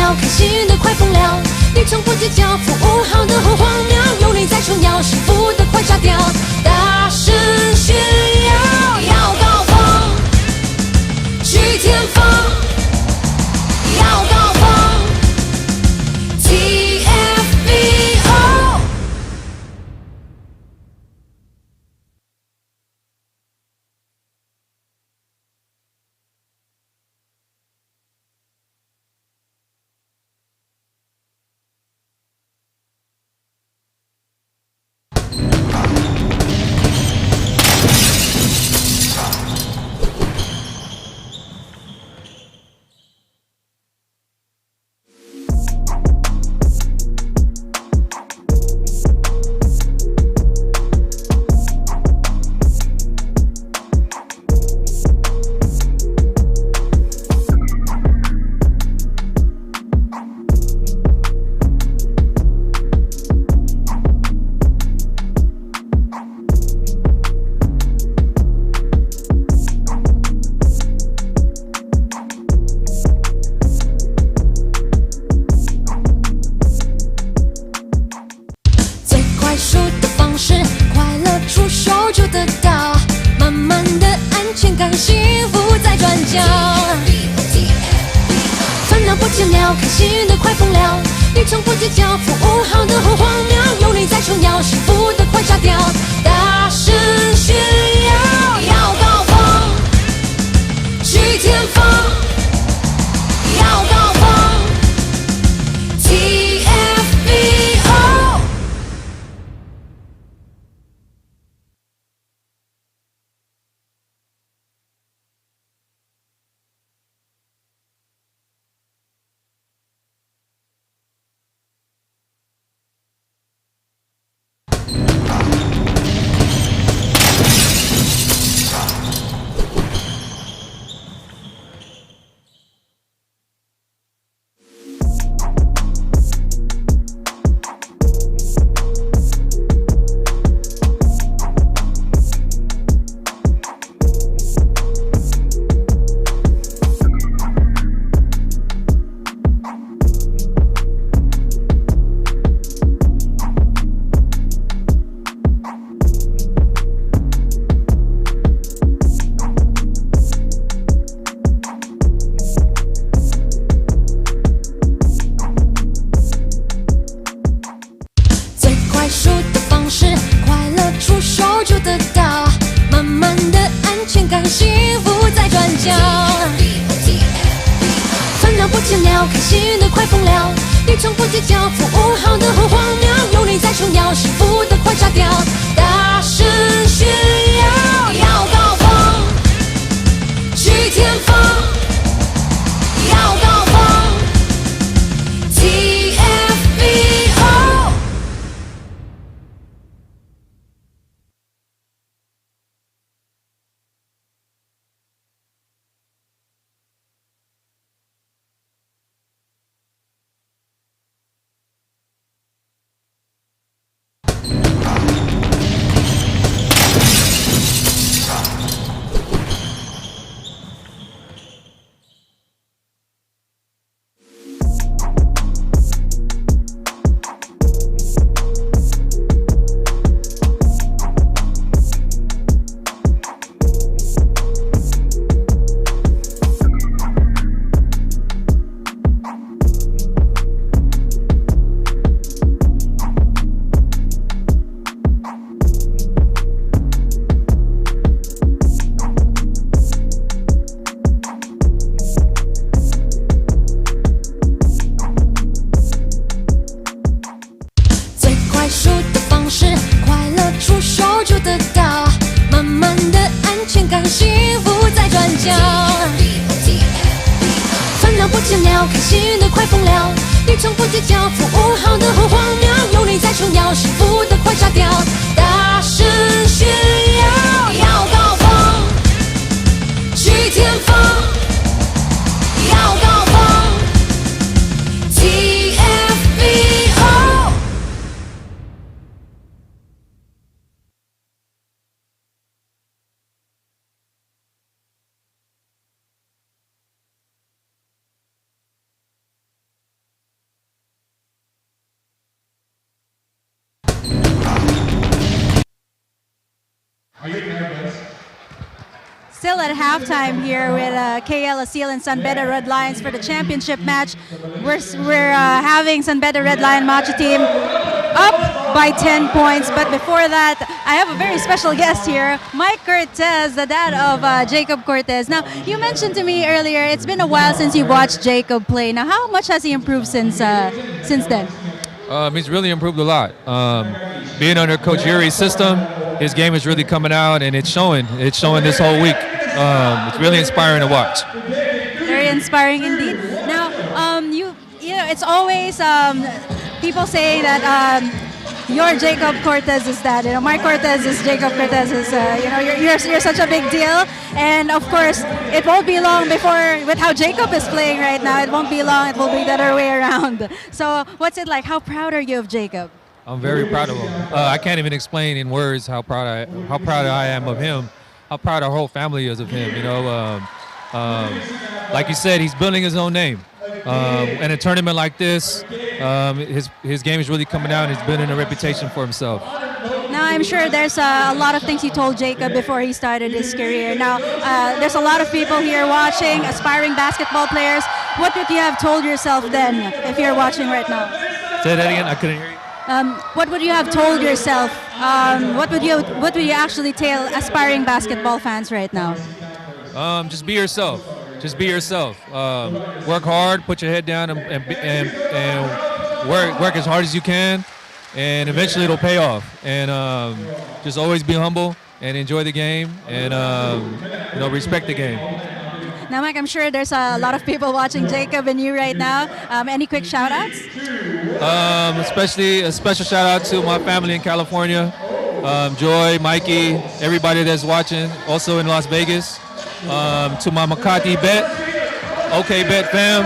了，开心的快疯了。你从不计较，服务好的很荒谬，有你在撑腰，幸福的快炸掉。大声炫耀，要高峰，去天峰，要高峰。TFBO。开心的快疯了，你从不计较，服务好的很荒谬，有你在撑腰，幸福的快炸掉。大声炫耀，要高峰，去天峰，要高峰。TFBO。开心的快疯了，你从不计较，服务好的很荒谬，有你在撑腰，幸福的快炸掉。大声炫耀，要高峰，去天峰，要高峰。TFBO。不见了，开心的快疯了，你从不计较，服务好的很荒谬，有你在撑腰，幸福的快炸掉。大声炫耀，要高峰，去天峰，要高峰。TFBO。still at halftime here with KL Aseel and San Beda Red Lions for the championship match. We're having San Beda Red Lion Machateam up by 10 points. But before that, I have a very special guest here, Mike Cortez, the dad of Jacob Cortez. Now, you mentioned to me earlier, it's been a while since you watched Jacob play. Now, how much has he improved since then? He's really improved a lot. Being under Coach Yuri's system, his game is really coming out, and it's showing. It's showing this whole week. It's really inspiring to watch. Very inspiring indeed. Now, you know, it's always people say that your Jacob Cortez is dad. You know, Mike Cortez is Jacob Cortez's. You know, you're such a big deal, and of course, it won't be long before, with how Jacob is playing right now, it won't be long. It will be the other way around. So, what's it like? How proud are you of Jacob? I'm very proud of him. I can't even explain in words how proud I am of him. How proud our whole family is of him. You know, like you said, he's building his own name. In a tournament like this, his game is really coming out. And he's building a reputation for himself. Now, I'm sure there's a lot of things you told Jacob before he started his career. Now, there's a lot of people here watching, aspiring basketball players. What would you have told yourself then, if you're watching right now? Say that again. I couldn't hear you. What would you have told yourself? What would you actually tell aspiring basketball fans right now? Just be yourself. Just be yourself. Work hard. Put your head down and work as hard as you can, and eventually it'll pay off. And just always be humble and enjoy the game, and you know, respect the game. Now, Mike, I'm sure there's a lot of people watching Jacob and you right now. Any quick shout-outs? Especially a special shout-out to my family in California, Joy, Mikey, everybody that's watching, also in Las Vegas. To my Machateam Bet, OK Bet fam,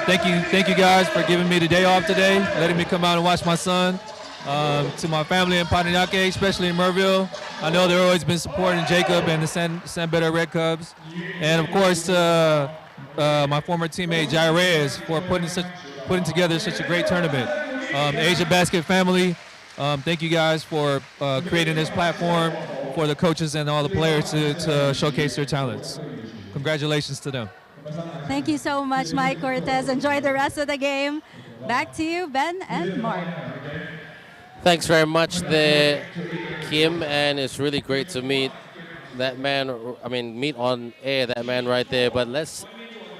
thank you guys for giving me the day off today, letting me come out and watch my son. To my family in Paranaque, especially in Merville, I know they've always been supporting Jacob and the San Beda Red Cubs. And of course, my former teammate Jai Reyes for putting together such a great tournament. AsiaBasket family, thank you guys for creating this platform for the coaches and all the players to showcase their talents. Congratulations to them. Thank you so much, Mike Cortez. Enjoy the rest of the game. Back to you, Ben and Mark. Thanks very much there, Kim, and it's really great to meet that man, meet on air that man right there. But let's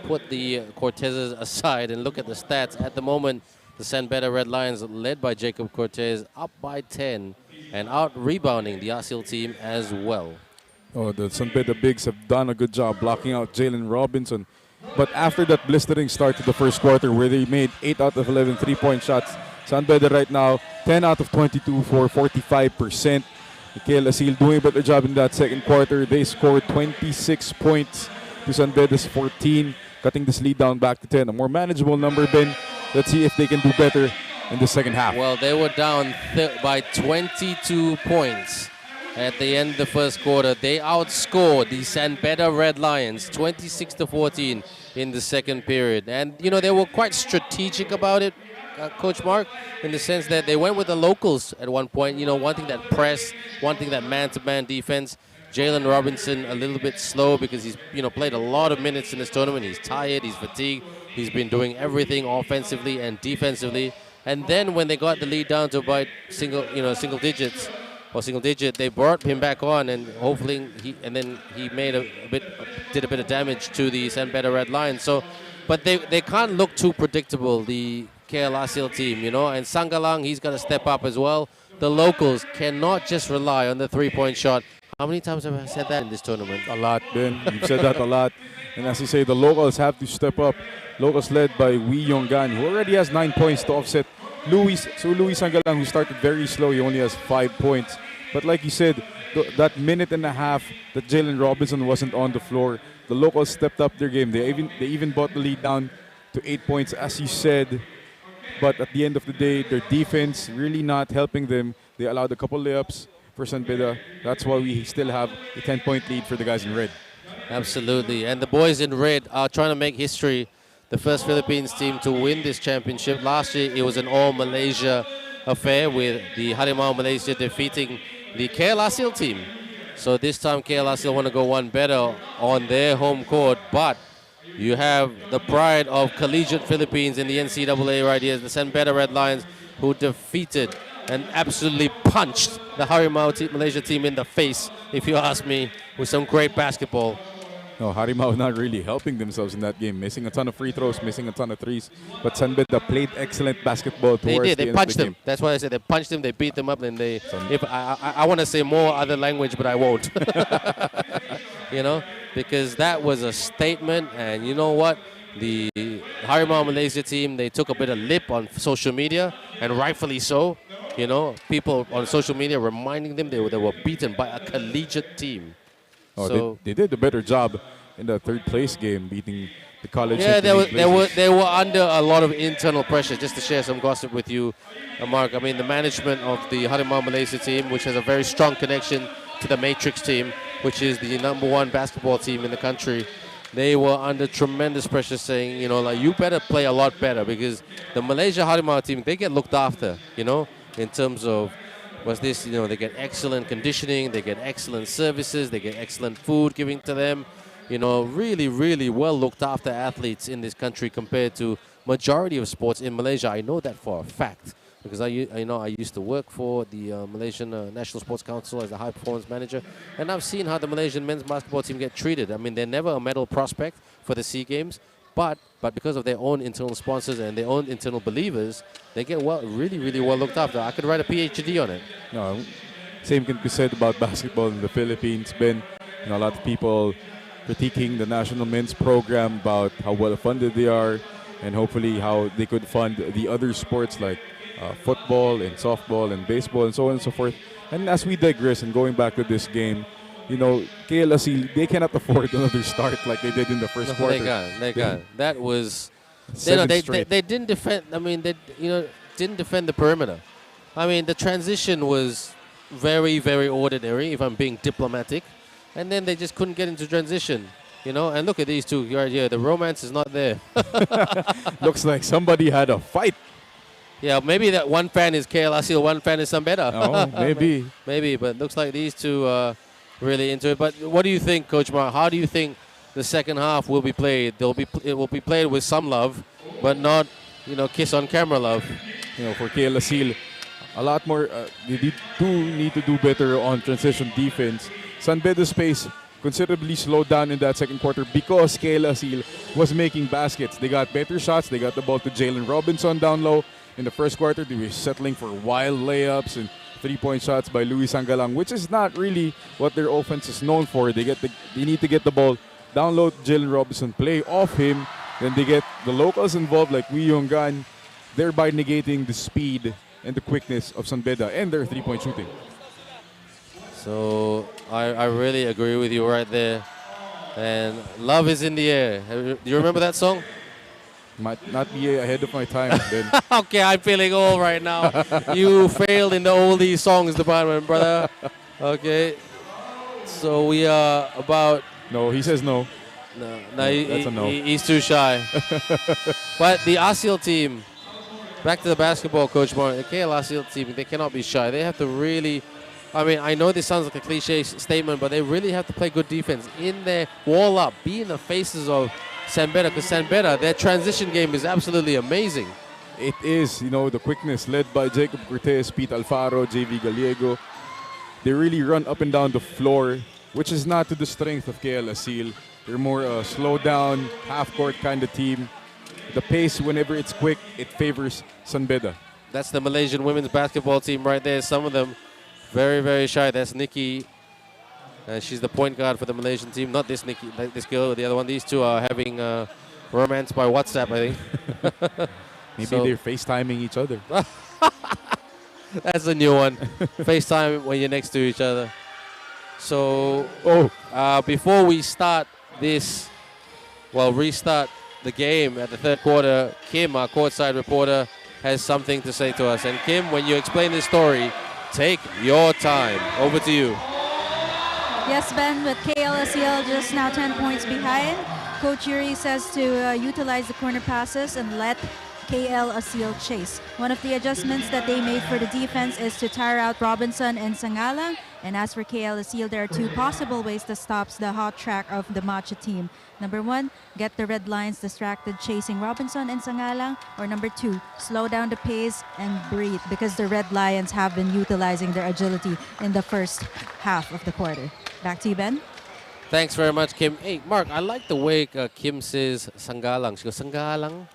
put the Cortezes aside and look at the stats. At the moment, the San Beda Red Lions, led by Jacob Cortez, up by 10 and out-rebounding the Aseel team as well. Oh, the San Beda Bigs have done a good job blocking out Jalen Robinson. But after that blistering start to the first quarter where they made 8 out of 11 3-point shots, San Beda right now, 10 out of 22 for 45%. KL Aseel doing a better job in that second quarter. They scored 26 points to San Beda's 14, cutting this lead down back to 10. A more manageable number, Ben. Let's see if they can do better in the second half. Well, they were down by 22 points at the end of the first quarter. They outscored the San Beda Red Lions 26-14 in the second period. And, you know, they were quite strategic about it, Coach Mark, in the sense that they went with the locals at one point, you know, wanting that press, wanting that man-to-man defense. Jalen Robinson a little bit slow because he's, you know, played a lot of minutes in this tournament. He's tired, he's fatigued. He's been doing everything offensively and defensively. And then when they got the lead down to about single digit, they brought him back on, and hopefully he made did a bit of damage to the San Beda Red Lions. So, but they can't look too predictable, the KL Aseel team, you know. And Sangalang, he's got to step up as well. The locals cannot just rely on the three-point shot. How many times have I said that in this tournament? A lot, Ben. You've said that a lot. And as you say, the locals have to step up. Locals led by Wee Yonggan, who already has 9 points to offset Louis Sangalang, who started very slow. He only has 5 points. But like you said, that minute and a half that Jalen Robinson wasn't on the floor, the locals stepped up their game. They even brought the lead down to 8 points, as you said. But at the end of the day, their defense really not helping them. They allowed a couple layups for San Beda. That's why we still have a 10-point lead for the guys in red. Absolutely. And the boys in red are trying to make history. The first Philippines team to win this championship. Last year, it was an all-Malaysia affair with the Harimau Malaysia defeating the KL Aseel team. So this time KL still want to go one better on their home court, but you have the pride of collegiate Philippines in the NCAA right here, the San Beda Red Lions, who defeated and absolutely punched the Harimau Malaysia team in the face, if you ask me, with some great basketball. No, Harimau not really helping themselves in that game, missing a ton of free throws, missing a ton of threes. But San Beda played excellent basketball towards They did. the They end punched of the him. game. That's why I said they punched him. They beat them up, and they. If I want to say more other language, but I won't. You know, because that was a statement, and you know what? The Harimau Malaysia team, they took a bit of lip on social media, and rightfully so. You know, people on social media reminding them they were beaten by a collegiate team. Oh, So they did a better job in the third place game, beating the college. yeah, and the league they were under a lot of internal pressure. Just to share some gossip with you, Mark. I mean, the management of the Harimau Malaysia team, which has a very strong connection to the Matrix team, which is the #1 basketball team in the country, they were under tremendous pressure, saying, you know, like, you better play a lot better, because the Malaysia Harimau team, they get looked after, you know, in terms of what's this, you know, they get excellent conditioning, they get excellent services, they get excellent food given to them. You know, really, really well looked after athletes in this country compared to majority of sports in Malaysia. I know that for a fact because I used to work for the Malaysian National Sports Council as the high performance manager, and I've seen how the Malaysian men's basketball team get treated. I mean, they're never a medal prospect for the SEA Games, but because of their own internal sponsors and their own internal believers, they get really, really well looked after. I could write a PhD on it. No, same can be said about basketball in the Philippines. Ben, you know, a lot of people critiquing the national men's program about how well funded they are, and hopefully how they could fund the other sports like football and softball and baseball and so on and so forth. And as we digress and going back to this game, you know, KL Aseel, they cannot afford another start like they did in the first quarter. They got. That was, Seven they didn't defend. I mean, they didn't defend the perimeter. I mean, the transition was very, very ordinary, if I'm being diplomatic. And then they just couldn't get into transition, you know. And look at these two right here. The romance is not there. Looks like somebody had a fight. Yeah, maybe that one fan is KL Aseel, one fan is San Beda. Oh, maybe. Maybe, but looks like these two are really into it. But what do you think, Coach Mark? How do you think the second half will be played? It will be played with some love, but not, you know, kiss on camera love. You know, for KL Aseel, a lot more. They do need to do better on transition defense. San Beda's pace considerably slowed down in that second quarter because KL Aseel was making baskets. They got better shots. They got the ball to Jalen Robinson down low. In the first quarter, they were settling for wild layups and three-point shots by Luis Angalang, which is not really what their offense is known for. They need to get the ball down low to Jalen Robinson, play off him, then they get the locals involved like Wee Yong Gan, thereby negating the speed and the quickness of San Beda and their three-point shooting. So I really agree with you right there. And love is in the air. Do you remember that song? Might not be ahead of my time. Then. Okay, I'm feeling old right now. You failed in the oldies songs department, brother. Okay. So we are about... No, he says no. No, that's a no. He's too shy. But the Aseel team, back to the basketball, Coach Mark, the KL Aseel team, they cannot be shy. They have to really... I mean, I know this sounds like a cliche statement, but they really have to play good defense in their wall up, be in the faces of San Beda, because San Beda, their transition game is absolutely amazing. It is, you know, the quickness led by Jacob Cortez, Pete Alfaro, JV Gallego. They really run up and down the floor, which is not to the strength of KL Aseel. They're more a slow down, half-court kind of team. The pace, whenever it's quick, it favors San Beda. That's the Malaysian women's basketball team right there. Some of them very, very shy. That's Nikki. She's the point guard for the Malaysian team. Not this Nikki, this girl, the other one. These two are having romance by WhatsApp, I think. Maybe they're FaceTiming each other. That's a new one. FaceTime when you're next to each other. So, before we start this, restart the game at the third quarter, Kim, our courtside reporter, has something to say to us. And Kim, when you explain this story, take your time. Over to you. Yes, Ben, with KL Aseel just now 10 points behind. Coach Yuri says to utilize the corner passes and let KL Aseel chase. One of the adjustments that they made for the defense is to tire out Robinson and Sangalang. And as for KL Aseel, there are two possible ways to stop the hot track of the Machateam. Number one, get the Red Lions distracted chasing Robinson and Sangalang. Or number two, slow down the pace and breathe, because the Red Lions have been utilizing their agility in the first half of the quarter. Back to you, Ben. Thanks very much, Kim. Hey, Mark, I like the way Kim says Sangalang. She goes Sangalang.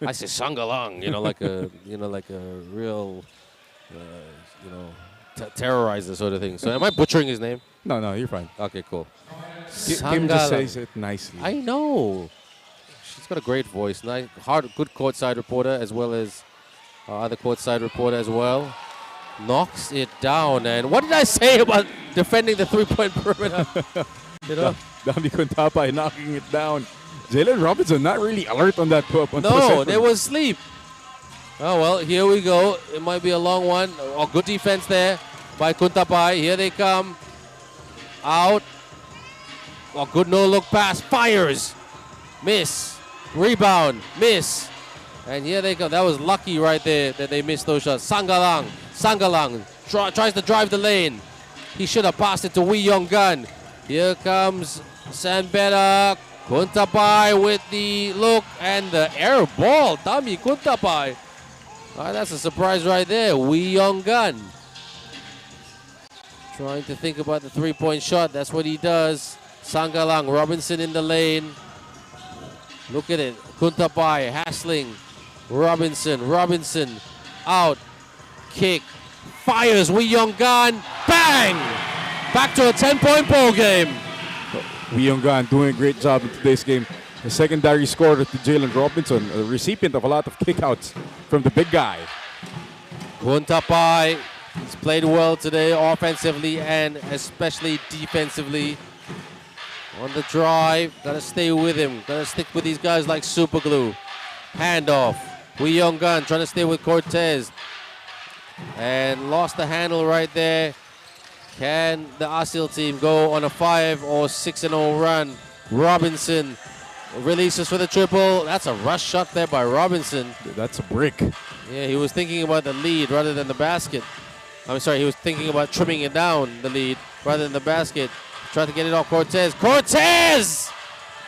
I say Sangalang. Like a real, terrorizer sort of thing. So am I butchering his name? No, you're fine. Okay, cool. Kim just says it nicely. I know. She's got a great voice. Nice, good courtside reporter, as well as other courtside reporter as well. Knocks it down. And what did I say about defending the three-point perimeter? Dami Kuntapay knocking it down. Jalen Robinson not really alert on that pop. No, they were asleep. Oh, well, here we go. It might be a long one. Oh, good defense there by Kuntapay. Here they come. Out. Oh, good no-look pass. Fires. Miss. Rebound. Miss. And here they go. That was lucky right there that they missed those shots. Sangalang tries to drive the lane. He should have passed it to Wee Young Gun. Here comes Beda. Kuntapay with the look and the air ball. Dami Kuntapay. That's a surprise right there. Wee Young Gun. Trying to think about the three-point shot. That's what he does. Sangalang, Robinson in the lane. Look at it. Kuntapay hassling. Robinson out. Kick. Fires. Wee Young Gun. Bang! Back to a 10-point ball game. Wee Young Gun doing a great job in today's game. The secondary scorer to Jalen Robinson, a recipient of a lot of kickouts from the big guy. Kuntapay has played well today, offensively and especially defensively. On the drive, gotta stay with him. Gotta stick with these guys like super glue. Handoff. Wee Young Gun trying to stay with Cortez. And lost the handle right there. Can the Aseel team go on a 5 or 6-0 run? Robinson releases for the triple. That's a rush shot there by Robinson. That's a brick. Yeah, he was thinking about the lead rather than the basket. I'm sorry, he was thinking about trimming it down, the lead, rather than the basket. Tried to get it off Cortez. Cortez!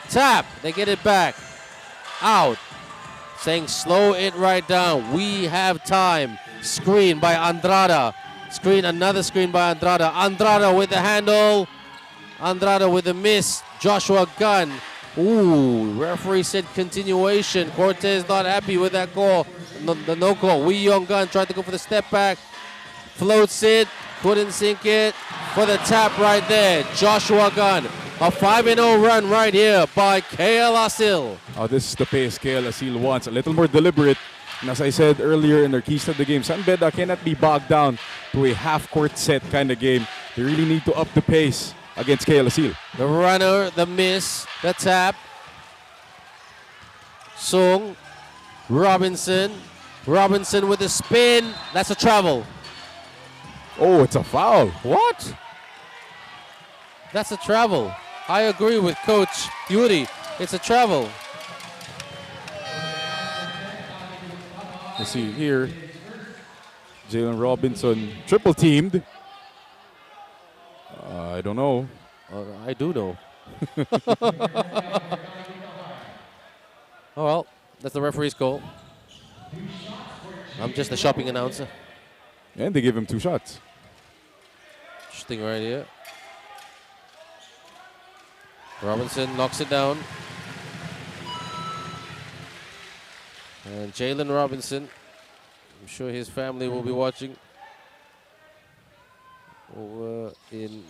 Tap. They get it back. Out. Saying slow it right down. We have time. Screen by Andrada. Another screen by Andrada. Andrada with the handle. Andrada with the miss. Joshua Gunn. Ooh, referee said continuation. Cortez not happy with that call. The no call. Wee Young Gun tried to go for the step back. Floats it. Couldn't sink it. For the tap right there. Joshua Gunn. A 5-0 run right here by KL Aseel. Oh, this is the pace KL Aseel wants. A little more deliberate. And as I said earlier in our keys to the game, Beda cannot be bogged down to a half-court set kind of game. They really need to up the pace against KL Aseel. The runner, the miss, the tap. Sung, Robinson with the spin. That's a travel. Oh, it's a foul. What? That's a travel. I agree with Coach Yuri. It's a travel. You see here, Jalen Robinson triple teamed. I don't know. I do know. Oh well, that's the referee's call. I'm just a shopping announcer. And they give him 2 shots. Interesting right here. Robinson knocks it down. And Jalen Robinson, I'm sure his family will be watching over in.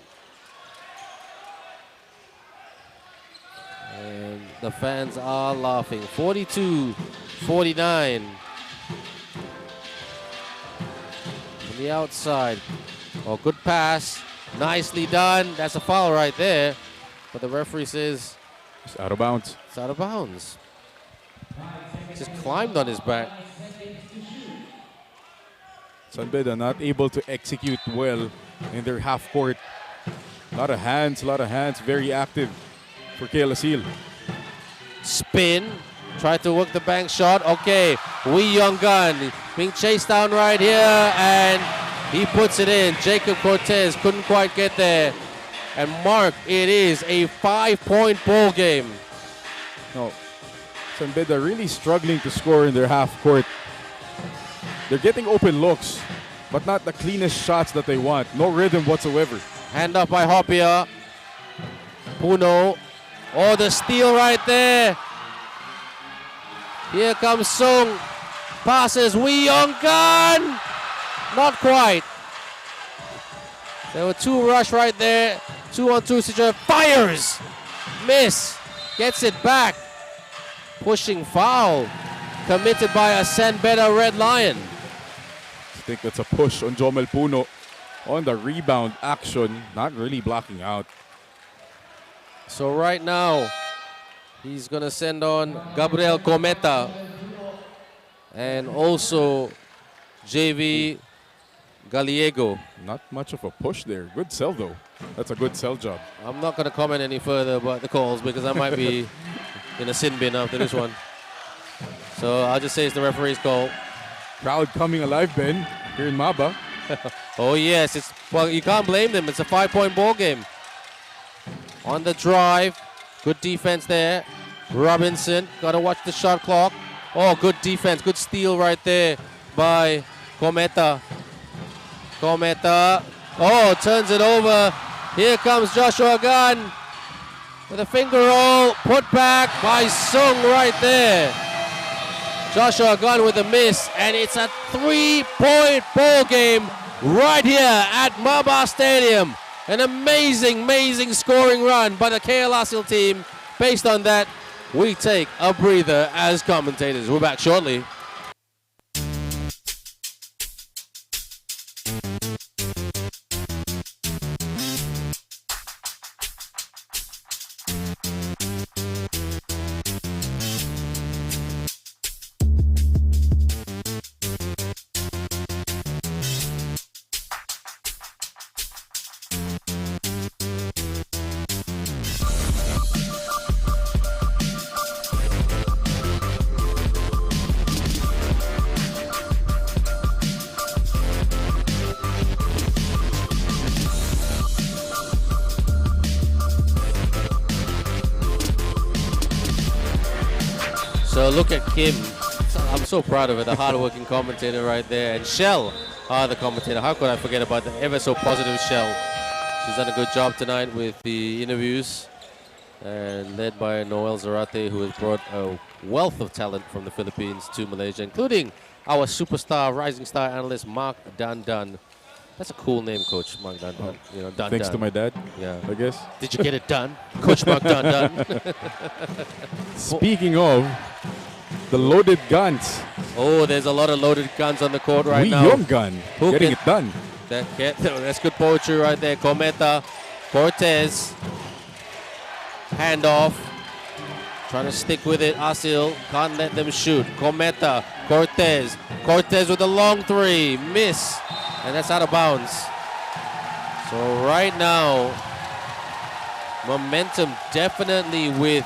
And the fans are laughing. 42-49. From the outside. Oh, good pass. Nicely done. That's a foul right there. But the referee says it's out of bounds. It's out of bounds. Just climbed on his back. Beda not able to execute well in their half court. A lot of hands, very active for KL Aseel. Spin, tried to work the bank shot. Okay, Wee Young Gun being chased down right here, and he puts it in. Jacob Cortez couldn't quite get there. And Mark, it is a 5-point ball game. No, San Beda really struggling to score in their half court. They're getting open looks, but not the cleanest shots that they want. No rhythm whatsoever. Hand up by Hopia. Puno. Oh, the steal right there. Here comes Sung. Passes Wee Young Gun. Not quite. There were two rush right there. 2-on-2 situation. Fires. Miss. Gets it back. Pushing foul. Committed by a San Beda Red Lion. I think that's a push on Jomel Puno on the rebound action. Not really blocking out. So right now, he's going to send on Gabriel Cometa and also JV Gallego. Not much of a push there. Good sell though. That's a good sell job. I'm not going to comment any further about the calls because I might be in a sin bin after this one. So I'll just say it's the referee's call. Crowd coming alive, Ben, here in MABA. Oh yes, well, you can't blame them. It's a 5-point ball game. On the drive, good defense there. Robinson, got to watch the shot clock. Oh, good defense, good steal right there by Cometa. Cometa, oh, turns it over. Here comes Joshua Gunn with a finger roll, put back by Sung right there. Joshua Gunn with a miss, and it's a 3-point ball game right here at MABA Stadium. An amazing, amazing scoring run by the KL Aseel team. Based on that, we take a breather as commentators. We're back shortly. So look at Kim. I'm so proud of her, the hard-working commentator right there. And Shell, the commentator. How could I forget about the ever so positive Shell? She's done a good job tonight with the interviews. And led by Noel Zarate, who has brought a wealth of talent from the Philippines to Malaysia, including our superstar, rising star analyst, Mark Dandan. That's a cool name, Coach Mark Dandan. You know, Dandan. Thanks to my dad, yeah, I guess. Did you get it done? Coach Mark Dandan. Speaking of the loaded guns. Oh, there's a lot of loaded guns on the court right now. Young Gun getting it done. That's good poetry right there. Cometa, Cortez, handoff, trying to stick with it. Aseel can't let them shoot. Cometa, Cortez with a long three, miss, and that's out of bounds. So right now, momentum definitely with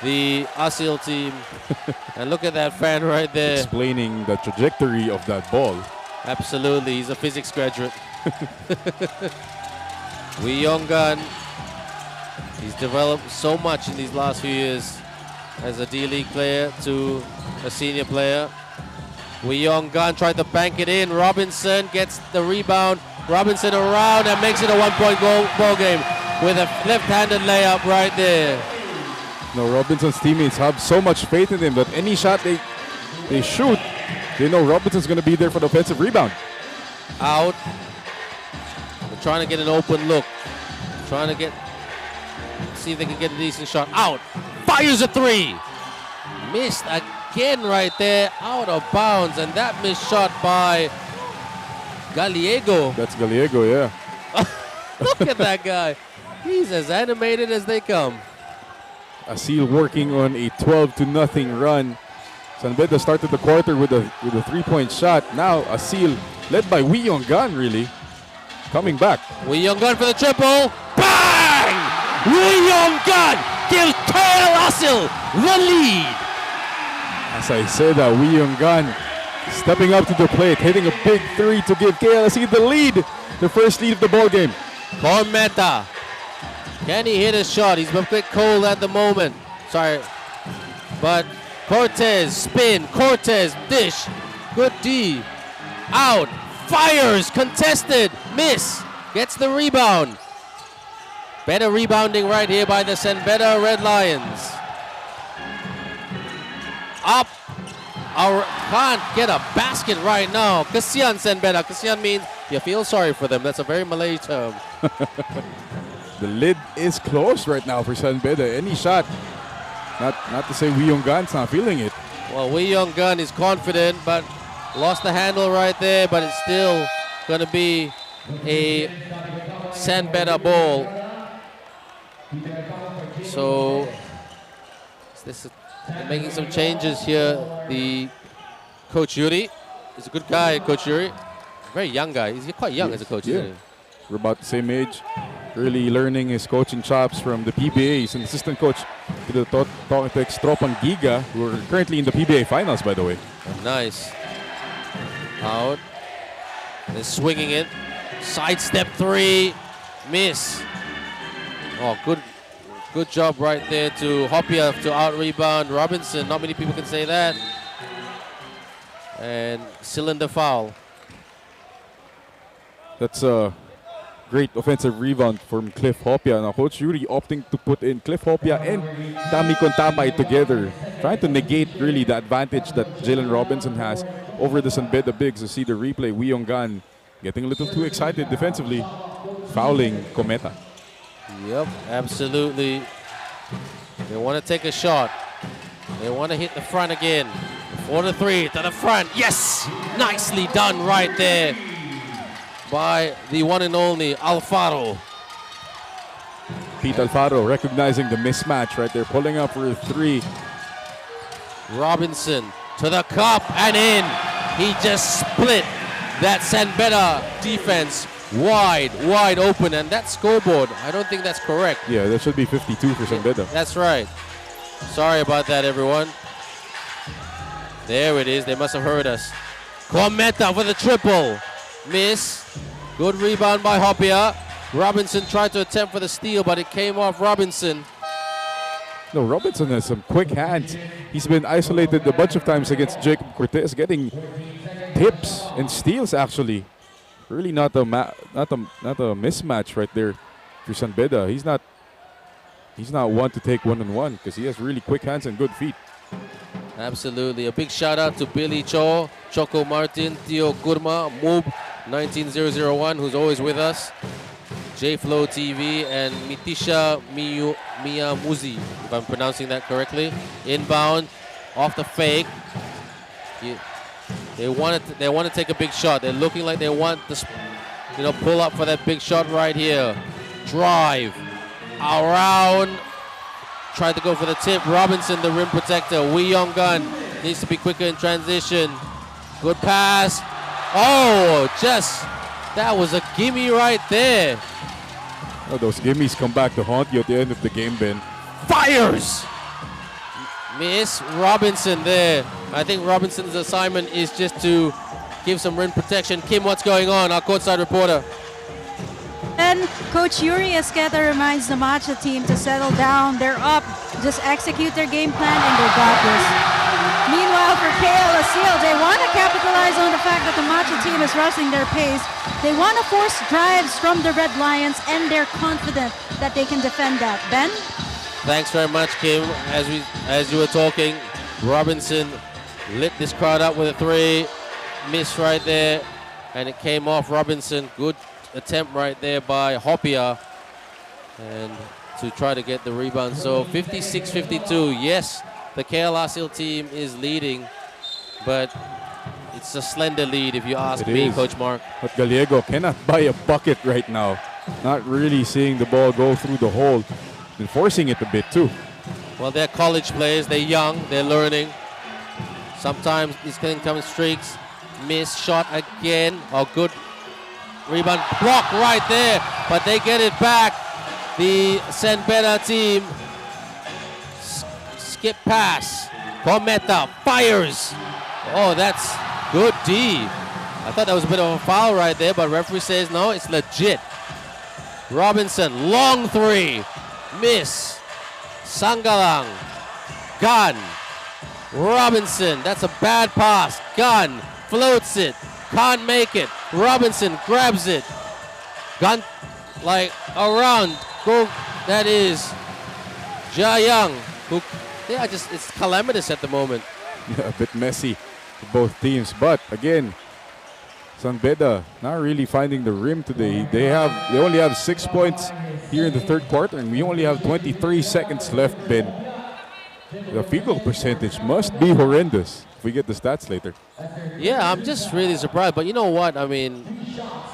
the Aseel team. And look at that fan right there. Explaining the trajectory of that ball. Absolutely, he's a physics graduate. Wee Young Gun. He's developed so much in these last few years as a D-League player to a senior player. Wee Young Gun tried to bank it in. Robinson gets the rebound. Robinson around and makes it a 1-point ball game with a left-handed layup right there. No, Robinson's teammates have so much faith in him that any shot they shoot, they know Robinson's going to be there for the offensive rebound. Out. They're trying to get an open look. Trying to see if they can get a decent shot. Out. Fires a three. Missed again right there. Out of bounds. And that missed shot by Gallego. That's Gallego, yeah. Look at that guy. He's as animated as they come. Aseel working on a 12-0 run. San Beda started the quarter with a 3-point shot. Now Aseel, led by Wee Young Gun, really coming back. Wee Young Gun for the triple. Bang! Wee Young Gun gives KL Aseel the lead. As I said, Wee Young Gun stepping up to the plate, hitting a big three to give KLC the lead, the first lead of the ball game. Cometa. Can he hit a shot? He's a bit cold at the moment. Sorry. But Cortez, spin, Cortez, dish. Good D. Out. Fires. Contested. Miss. Gets the rebound. Better rebounding right here by the San Beda Red Lions. Up. Can't get a basket right now. Kasian San Beda. Kasian means you feel sorry for them. That's a very Malay term. The lid is closed right now for San Beda. Any shot. Not to say Wee Young Gun's not feeling it. Well, Wee Young Gun is confident, but lost the handle right there. But it's still going to be a San Beda ball. So this is making some changes here. The Coach Yuri is a good guy, Coach Yuri. Very young guy. He's quite young as a coach, isn't he? We're about the same age. Really learning his coaching chops from the PBA. He's an assistant coach to the Tokitex Tropan Giga, who are currently in the PBA finals, by the way. Nice. Out. They're swinging it. Sidestep three. Miss. Oh, good job right there to Hopia to out-rebound Robinson. Not many people can say that. And cylinder foul. That's a great offensive rebound from Cliff Hopia. Now, Coach Yuri opting to put in Cliff Hopia and Tami Kontamay together, trying to negate really the advantage that Jalen Robinson has over the San Beda Bigs. To see the replay, Wee Young Gun getting a little too excited defensively, fouling Cometa. Yep, absolutely. They want to take a shot. They want to hit the front again. 4-3 to the front. Yes! Nicely done right there by the one and only Alfaro. Pete Alfaro recognizing the mismatch right there, pulling up for a three. Robinson to the cup and in. He just split that San Beda defense wide open, and that scoreboard, I don't think that's correct. Yeah, that should be 52 for San Beda. That's right. Sorry about that, everyone. There it is. They must have heard us. Cometa for the triple. Miss. Good rebound by Hopia. Robinson tried to attempt for the steal, but it came off Robinson. No, Robinson has some quick hands. He's been isolated a bunch of times against Jacob Cortez, getting tips and steals actually. Really not a mismatch right there for San Beda. He's not one to take one-on-one because he has really quick hands and good feet. Absolutely. A big shout out to Billy Cho, Choco Martin, Tio Kurma, Moob 19001, who's always with us, J-Flow TV, and Mitisha Miyamuzi, if I'm pronouncing that correctly. Inbound, off the fake. They want to take a big shot. They're looking like they want to, pull up for that big shot right here. Drive around. Tried to go for the tip. Robinson, the rim protector. Wee Young Gun needs to be quicker in transition. Good pass. Oh, that was a gimme right there. Oh, those gimmies come back to haunt you at the end of the game, Ben. Fires! Miss Robinson there. I think Robinson's assignment is just to give some rim protection. Kim, what's going on? Our courtside reporter. And Coach Yuri Esqueta reminds the Machateam to settle down. They're up. Just execute their game plan and they got this. Meanwhile, for KL Aseel, they want to capitalize on the fact that the Machateam is rushing their pace. They want to force drives from the Red Lions, and they're confident that they can defend that. Ben? Thanks very much, Kim. As you were talking, Robinson lit this crowd up with a three. Miss right there, and it came off Robinson. Good attempt right there by Hopia, and to try to get the rebound. So 56-52. Yes, the KL Aseel team is leading, but it's a slender lead if you ask me, Coach Mark. But Gallego cannot buy a bucket right now. Not really seeing the ball go through the hole. Been forcing it a bit too. Well, they're college players. They're young. They're learning. Sometimes these can come in streaks. Miss shot again. Oh, good rebound. Block right there, but they get it back. The San Beda team skip pass. Cometa fires. Oh, that's good D. I thought that was a bit of a foul right there, but referee says no, it's legit. Robinson, long three. Miss. Sangalang. Gun. Robinson, that's a bad pass. Gun floats it. Can't make it. Robinson grabs it. Gun like around. Go. That is Jayang. Who, yeah, just it's calamitous at the moment. Yeah, a bit messy for both teams, but again, San Beda not really finding the rim today. They only have 6 points here in the third quarter, and we only have 23 seconds left, Ben. The field goal percentage must be horrendous if we get the stats later. Yeah, I'm just really surprised. But you know what? I mean,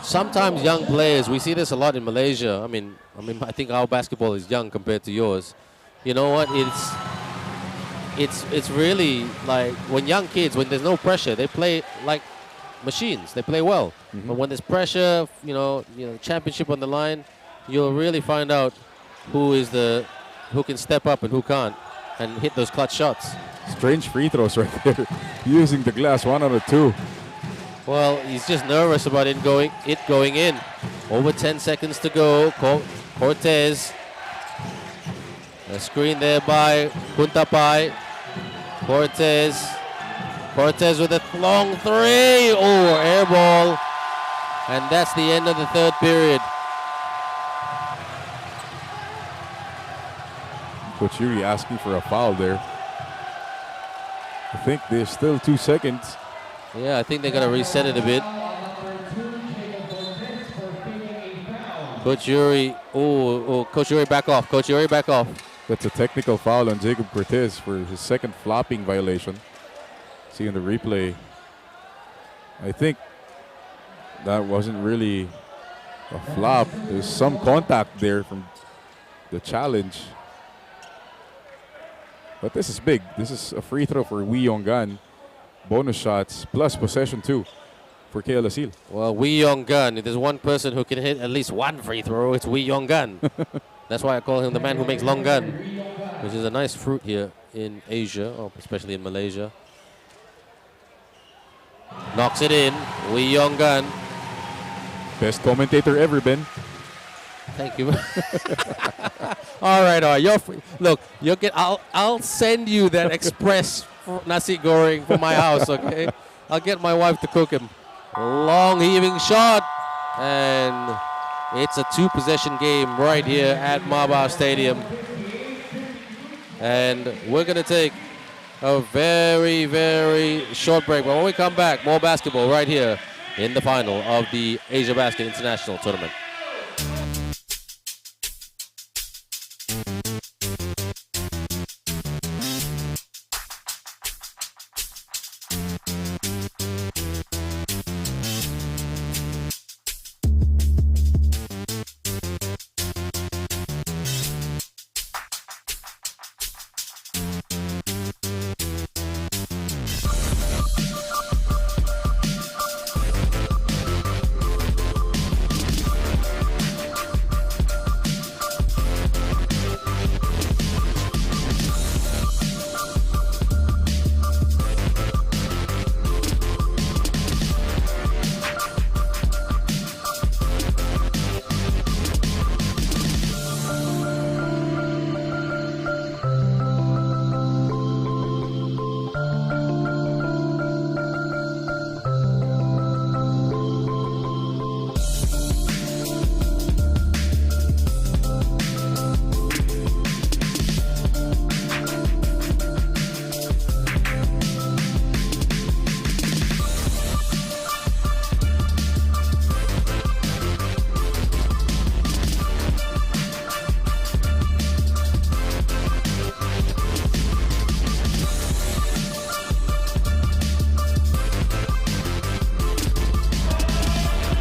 sometimes young players, we see this a lot in Malaysia. I mean, I think our basketball is young compared to yours. You know what? It's really like when young kids, when there's no pressure, they play like machines. They play well. But when there's pressure, you know, championship on the line, you'll really find out who can step up and who can't, and hit those clutch shots. Strange free throws right there. Using the glass 1 out of 2. Well, he's just nervous about it going in. Over 10 seconds to go. Cortez. A screen there by Puntapai. Cortez with a long three. Oh, air ball. And that's the end of the third period. Coach Yuri asking for a foul there. I think there's still 2 seconds. Yeah, I think they're going to reset it a bit. Coach Yuri. Oh, Coach Yuri back off. Coach Yuri back off. That's a technical foul on Jacob Cortez for his second flopping violation. See in the replay. I think that wasn't really a flop. There's some contact there from the challenge. But this is big. This is a free throw for Wee Yong Gan. Bonus shots plus possession too for KL Aseel. Well, Wee Yong Gan, if there's one person who can hit at least one free throw, it's Wee Yong Gan. That's why I call him the man who makes long gun, which is a nice fruit here in Asia, especially in Malaysia. Knocks it in, Wee Yong Gan. Best commentator ever, Ben. Thank you. all right. You're free. Look, you'll get. I'll send you that express nasi goreng from my house. Okay, I'll get my wife to cook him. Long heaving shot, and it's a 2-possession game right here at MABA Stadium. And we're gonna take a very, very short break. But when we come back, more basketball right here in the final of the AsiaBasket International Tournament.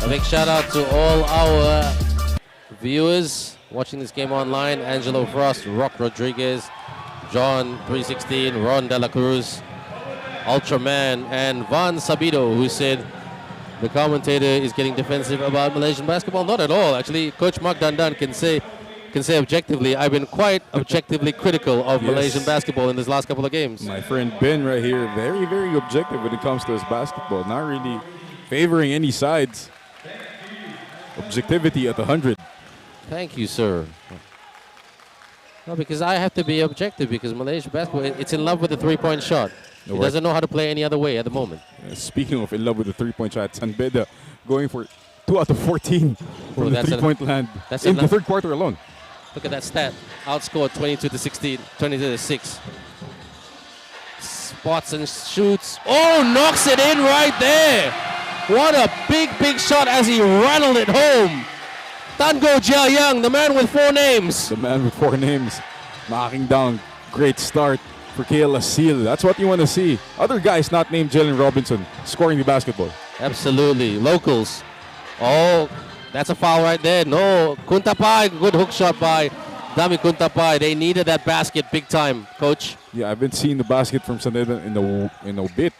Big shout out to all our viewers watching this game online. Angelo Frost, Rock Rodriguez, John 316, Ron De La Cruz, Ultraman, and Van Sabido, who said the commentator is getting defensive about Malaysian basketball. Not at all. Actually, Coach Mark Dandan can say can say objectively, I've been quite objectively critical of Malaysian basketball in this last couple of games. My friend Ben right here, very, very objective when it comes to his basketball. Not really favoring any sides. Objectivity at 100. Thank you, sir. No, because I have to be objective because Malaysia basketball, it's in love with the three-point shot. It doesn't know how to play any other way at the moment. Speaking of in love with the three-point shot, Beda going for 2 out of 14 from the three-point land in the third quarter alone. Look at that stat. Outscored 22-16, 22-6. Spots and shoots. Oh, knocks it in right there. What a big, big shot as he rattled it home. Tango Jiayoung, the man with 4 names. The man with 4 names. Knocking down. Great start for Aseel. That's what you want to see. Other guys not named Jalen Robinson scoring the basketball. Absolutely. Locals. Oh, that's a foul right there. No. Kuntapai, good hook shot by Dami Kuntapai. They needed that basket big time, coach. Yeah, I've been seeing the basket from Saneda in a bit.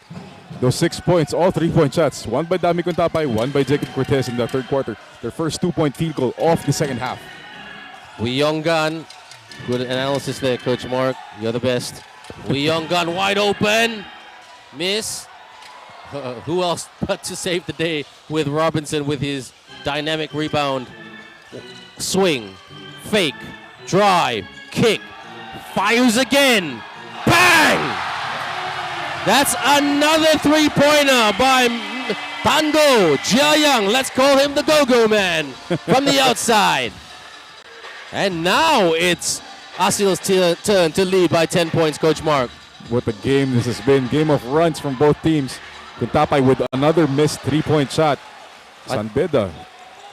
Those 6 points, all 3-point shots. One by Dami Kuntapai, one by Jacob Cortez in the third quarter. Their first 2-point field goal off the second half. Wee Young Gun. Good analysis there, Coach Mark. You're the best. Wee Young Gun wide open. Miss. Who else but to save the day with Robinson with his dynamic rebound. Swing. Fake. Drive. Kick. Fires again. Bang! That's another three-pointer by Tango Jiayoung. Let's call him the go-go man from the outside. And now it's Aseel's turn to lead by 10 points, Coach Mark. What a game this has been. Game of runs from both teams. Kuntapai with another missed 3-point shot. Beda.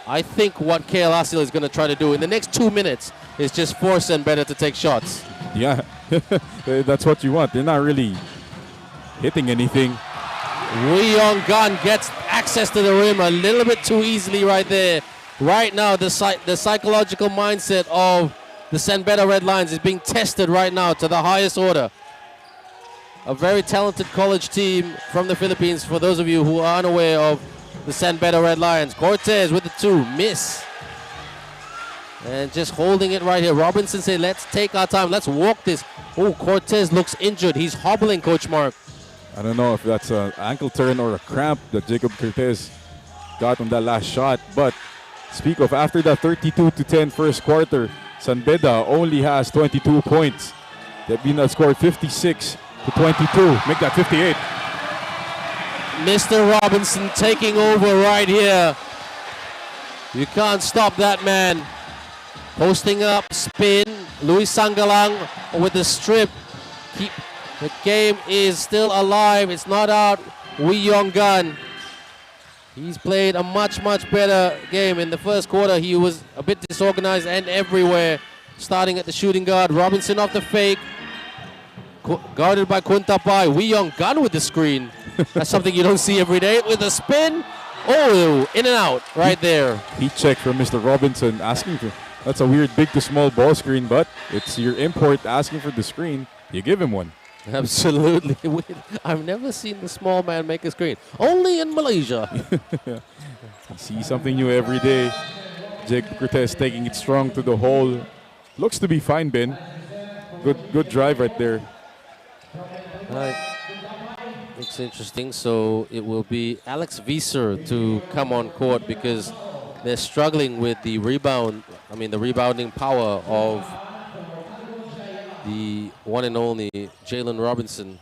I think what KL Aseel is going to try to do in the next 2 minutes is just force Beda to take shots. Yeah, that's what you want. They're not really hitting anything. Wee Young Gun gets access to the rim a little bit too easily right there. Right now, the psychological mindset of the Beda Red Lions is being tested right now to the highest order. A very talented college team from the Philippines, for those of you who are unaware of the Beda Red Lions. Cortez with the 2, miss. And just holding it right here. Robinson said, let's take our time, let's walk this. Oh, Cortez looks injured. He's hobbling, Coach Mark. I don't know if that's an ankle turn or a cramp that Jacob Cortez got on that last shot. But speak of, after that 32-10 first quarter, Beda only has 22 points. They've been outscored 56-22. Make that 58. Mr. Robinson taking over right here. You can't stop that man. Posting up, spin. Luis Sangalang with the strip. The game is still alive. It's not out. Wee Young Gun. He's played a much, much better game. In the first quarter, he was a bit disorganized and everywhere. Starting at the shooting guard. Robinson off the fake. Guarded by Kuntapai. Wee Young Gun with the screen. That's something you don't see every day. With a spin. Oh, in and out right there. Heat check from Mr. Robinson asking for. That's a weird big to small ball screen, but it's your import asking for the screen. You give him one. Absolutely. I've never seen the small man make a screen. Only in Malaysia. You see something new every day. Jacob Cortez taking it strong to the hole. Looks to be fine, Ben. Good drive right there. It's interesting. So it will be Alex Wieser to come on court because they're struggling with the rebounding power of the one and only Jalen Robinson.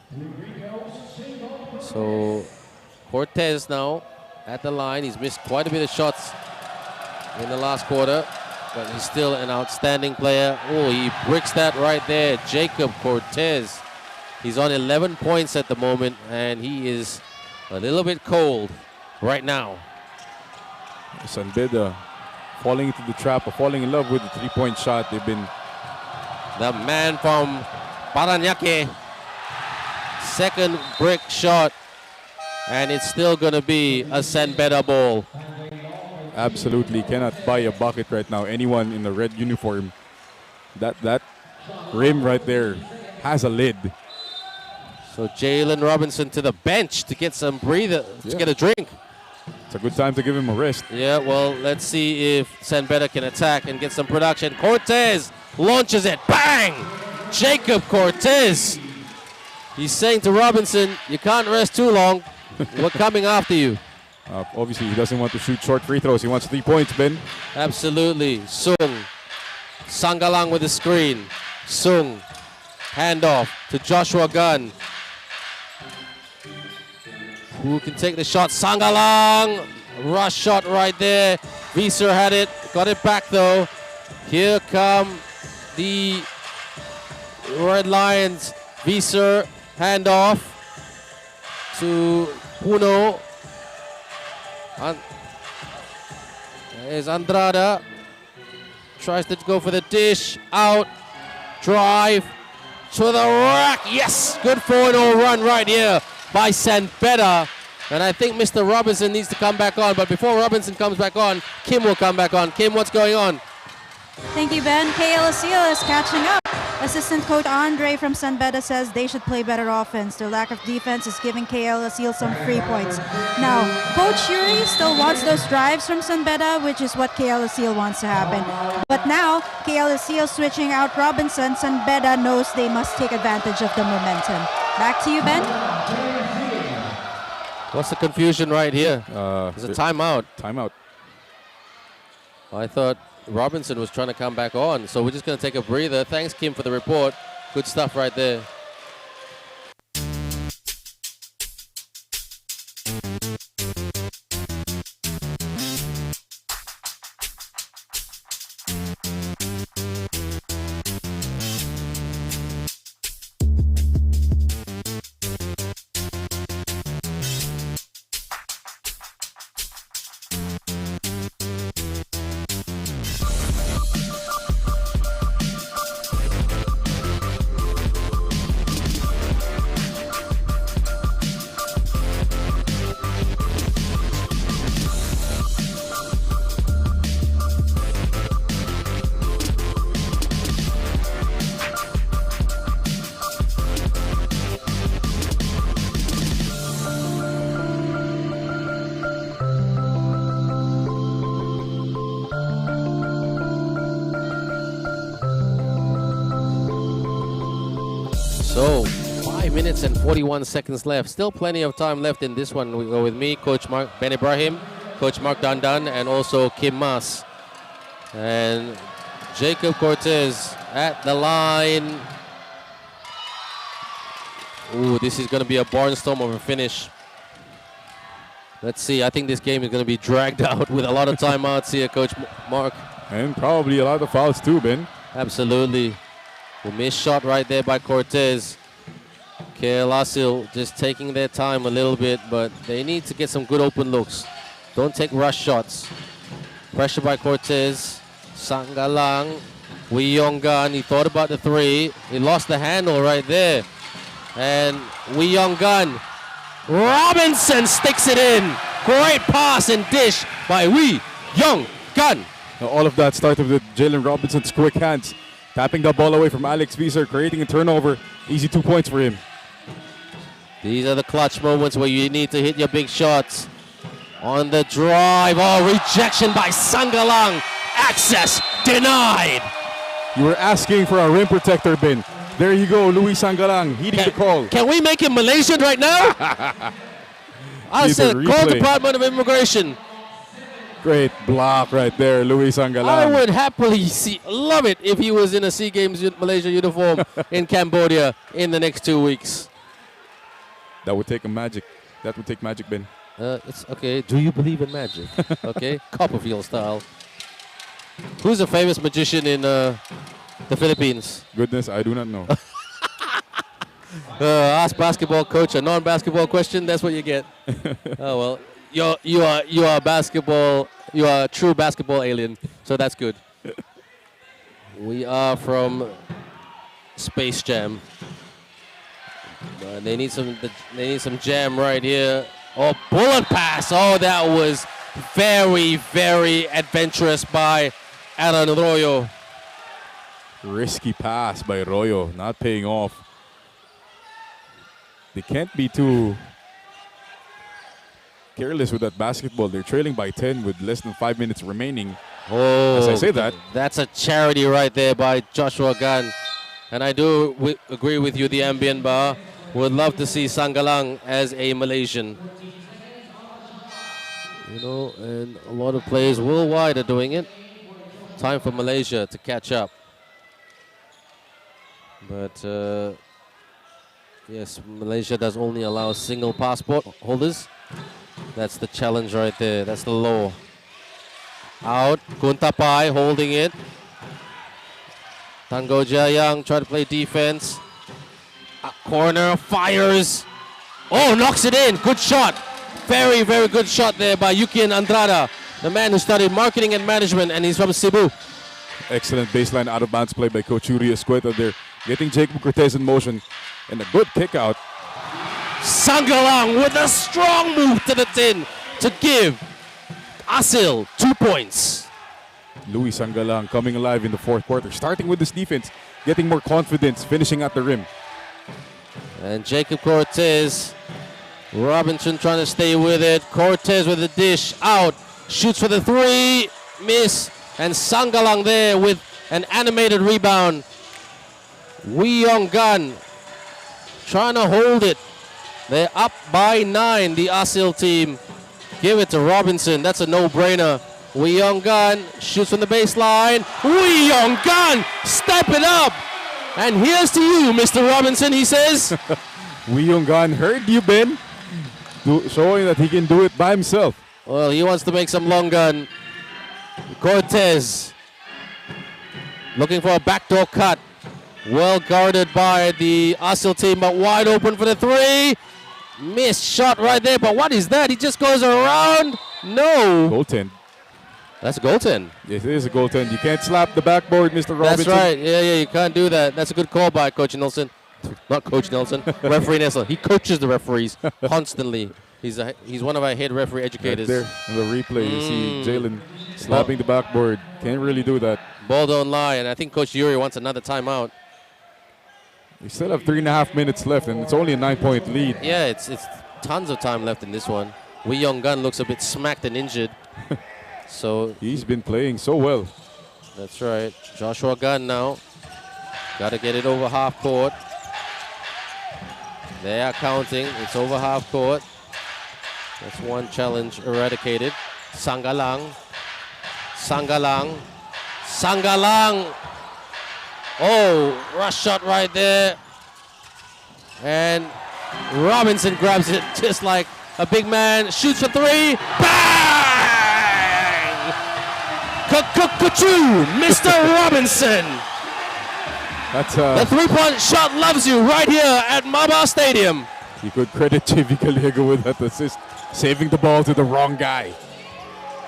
So Cortez now at the line. He's missed quite a bit of shots in the last quarter, but he's still an outstanding player. Oh, he bricks that right there. Jacob Cortez. He's on 11 points at the moment, and he is a little bit cold right now. Beda falling into the trap, or falling in love with the three-point shot. They've been... The man from Paranaque. Second brick shot, and it's still going to be a Beda ball. Absolutely cannot buy a bucket right now. Anyone in the red uniform, that rim right there has a lid. So Jalen Robinson to the bench to get some breather, to get a drink. It's a good time to give him a rest. Yeah, well, let's see if San Beda can attack and get some production. Cortez launches it. Bang! Jacob Cortez. He's saying to Robinson, you can't rest too long. We're coming after you. Obviously, he doesn't want to shoot short free throws. He wants 3 points, Ben. Absolutely. Sung. Sangalang with the screen. Sung. Handoff to Joshua Gunn. Who can take the shot? Sangalang. Rush shot right there. Visser had it. Got it back though. Here come the Red Lions. Visser. Handoff to Puno. There's Andrada. Tries to go for the dish. Out. Drive to the rack. Yes! Good 4-0 run right here by San Beda. And I think Mr. Robinson needs to come back on. But before Robinson comes back on, Kim will come back on. Kim, what's going on? Thank you, Ben. KL Aseel is catching up. Assistant coach Andre from San Beda says they should play better offense. Their lack of defense is giving KL Aseel some free points. Now, Coach Yuri still wants those drives from San Beda, which is what KL Aseel wants to happen. But now, KL Aseel switching out Robinson. San Beda knows they must take advantage of the momentum. Back to you, Ben. What's the confusion right here? It's a timeout. Timeout. I thought Robinson was trying to come back on, so we're just going to take a breather. Thanks, Kim, for the report. Good stuff right there. So, 5 minutes and 41 seconds left. Still plenty of time left in this one. We go with me, Coach Mark Ben Ibrahim, Coach Mark Dandan, and also Kim Mas. And Jacob Cortez at the line. Ooh, this is going to be a barnstorm of a finish. Let's see. I think this game is going to be dragged out with a lot of timeouts here, Coach Mark. And probably a lot of fouls too, Ben. Absolutely. A missed shot right there by Cortez. KL Aseel just taking their time a little bit, but they need to get some good open looks. Don't take rush shots. Pressure by Cortez. Sangalang. Wee Yong-gan, he thought about the three. He lost the handle right there. And Wee Yong-gan. Robinson sticks it in. Great pass and dish by Wee Yong-gan. Now, all of that started with Jalen Robinson's quick hands. Tapping the ball away from Alex Visser, creating a turnover. Easy 2 points for him. These are the clutch moments where you need to hit your big shots. On the drive, oh, rejection by Sangalang. Access denied. You were asking for a rim protector, Ben. There you go, Luis Sangalang, heeding the call. Can we make him Malaysian right now? I said, call Department of Immigration. Great block right there, Luis Sangalang. I would happily love it if he was in a SEA Games Malaysia uniform in Cambodia in the next 2 weeks. That would take magic. That would take magic, Ben. It's okay. Do you believe in magic? Okay, Copperfield style. Who's a famous magician in the Philippines? Goodness, I do not know. Ask basketball coach a non-basketball question. That's what you get. Oh well, you are basketball. You are a true basketball alien. So that's good. We are from Space Jam. They need some jam right here. Oh, bullet pass. Oh, that was very, very adventurous by Aaron Royo. Risky pass by Royo, not paying off. They can't be too careless with that basketball. They're trailing by 10 with less than 5 minutes remaining. Oh, As I say that, that's a charity right there by Joshua Gunn. And I do agree with you, the ambient bar. Would love to see Sanggalang as a Malaysian. You know, and a lot of players worldwide are doing it. Time for Malaysia to catch up. But yes, Malaysia does only allow single passport holders. That's the challenge right there. That's the law. Out, Kuntapai holding it. Tango Jayang try to play defense. Corner, fires. Oh, knocks it in. Good shot. Very, very good shot there by Yukian Andrada, the man who studied marketing and management, and he's from Cebu. excellent baseline out of bounds play by Coach Yuri Escueta there, getting Jacob Cortez in motion, and a good kick out. Sanggalang with a strong move to the tin to give Aseel 2 points. Louis Sanggalang coming alive in the fourth quarter, starting with this defense, getting more confidence, finishing at the rim. And Jacob Cortez, Robinson trying to stay with it. Cortez with the dish, out, shoots for the three, miss, and Sanggalang there with an animated rebound. Wee Yong Gan trying to hold it. They're up by 9, the Aseel team. Give it to Robinson, that's a no-brainer. Wee Yong Gan shoots from the baseline. Wee Yong Gan, step it up. And here's to you, Mr. Robinson, he says. Wee Yong Gan heard you, Ben, showing that he can do it by himself. Well, he wants to make some long gun. Cortez looking for a backdoor cut. Well guarded by the Aseel team, but wide open for the three. Missed shot right there, but what is that? He just goes around. No. Goaltend. That's a goaltend. Yes, it is a goaltend. You can't slap the backboard, Mr. Robinson. That's right. Yeah, you can't do that. That's a good call by Coach Nelson. Not Coach Nelson, Referee Nelson. He coaches the referees constantly. He's one of our head referee educators. Right there in the replay, you see Jalen slapping the backboard. Can't really do that. Ball don't lie, and I think Coach Yuri wants another timeout. We still have 3.5 minutes left, and it's only a 9-point lead. Yeah, it's tons of time left in this one. Wee Yong Gan looks a bit smacked and injured. So he's been playing so well. That's right. Joshua Gunn now. Got to get it over half court. They are counting. It's over half court. That's one challenge eradicated. Sanggalang. Sanggalang. Sanggalang. Oh, rush shot right there. And Robinson grabs it just like a big man. Shoots for three. Bang! Ka-ka-ka-choo! Mr. Robinson. That's the three-point shot loves you right here at MABA Stadium. You could credit JV Caliego with that assist, saving the ball to the wrong guy.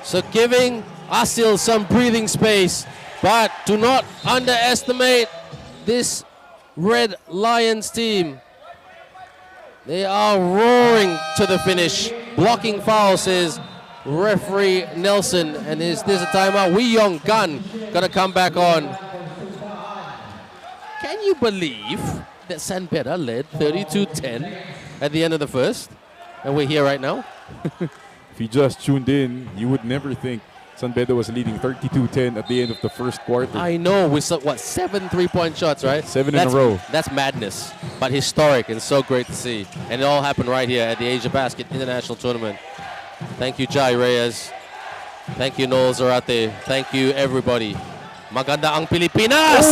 So giving Aseel some breathing space, but do not underestimate this Red Lions team. They are roaring to the finish. Blocking foul, says referee Nelson, and is this a timeout? Wee Yong Gan gonna come back on. Can you believe that San Beda led 32-10 at the end of the first? And we're here right now. If you just tuned in, you would never think San Beda was leading 32-10 at the end of the first quarter. I know, we saw, what, 7 three-point shots, right? Seven in a row. That's madness, but historic and so great to see. And it all happened right here at the AsiaBasket International Tournament. Thank you, Jai Reyes. Thank you, Noel Zarate. Thank you, everybody. Maganda ang Pilipinas!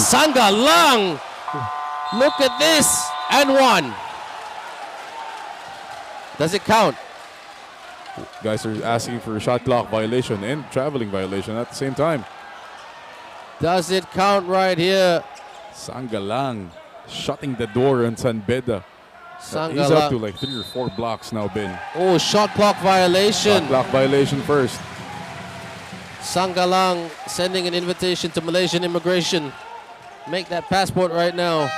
Sanggalang! Look at this! And one. Does it count? Guys are asking for a shot clock violation and traveling violation at the same time. Does it count right here? Sanggalang shutting the door on San Beda. He's up to like 3 or 4 blocks now, Ben. Oh, shot clock violation. Shot clock violation first. Sanggalang sending an invitation to Malaysian immigration. Make that passport right now.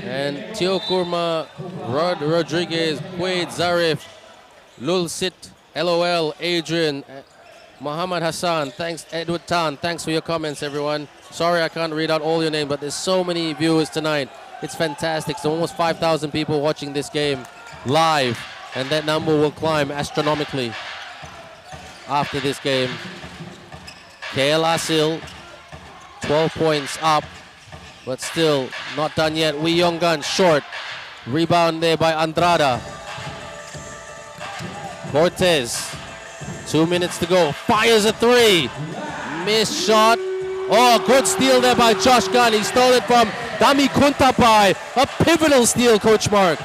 And Teo Kurma, Rod Rodriguez, Quaid Zarif, Lulsit, LOL, Adrian, Muhammad Hassan, thanks. Edward Tan, thanks for your comments, everyone. Sorry I can't read out all your names, but there's so many viewers tonight. It's fantastic. So almost 5,000 people watching this game live, and that number will climb astronomically after this game. KL Aseel, 12 points up, but still not done yet. Wee Yong Gun short. Rebound there by Andrada. Cortez, 2 minutes to go. Fires a three. Missed shot. Oh, good steal there by Josh Gunn. He stole it from Dami Kuntapai. A pivotal steal, Coach Mark.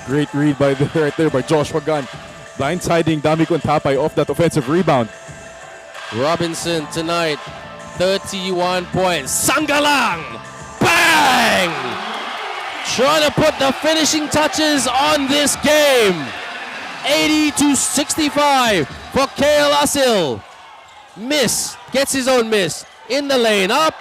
Great read by right there by Joshua Gunn. Blindsiding Dami Kuntapai off that offensive rebound. Robinson tonight, 31 points. Sangalang, bang! Trying to put the finishing touches on this game. 80-65 for KL Aseel. Miss, gets his own miss. In the lane, up.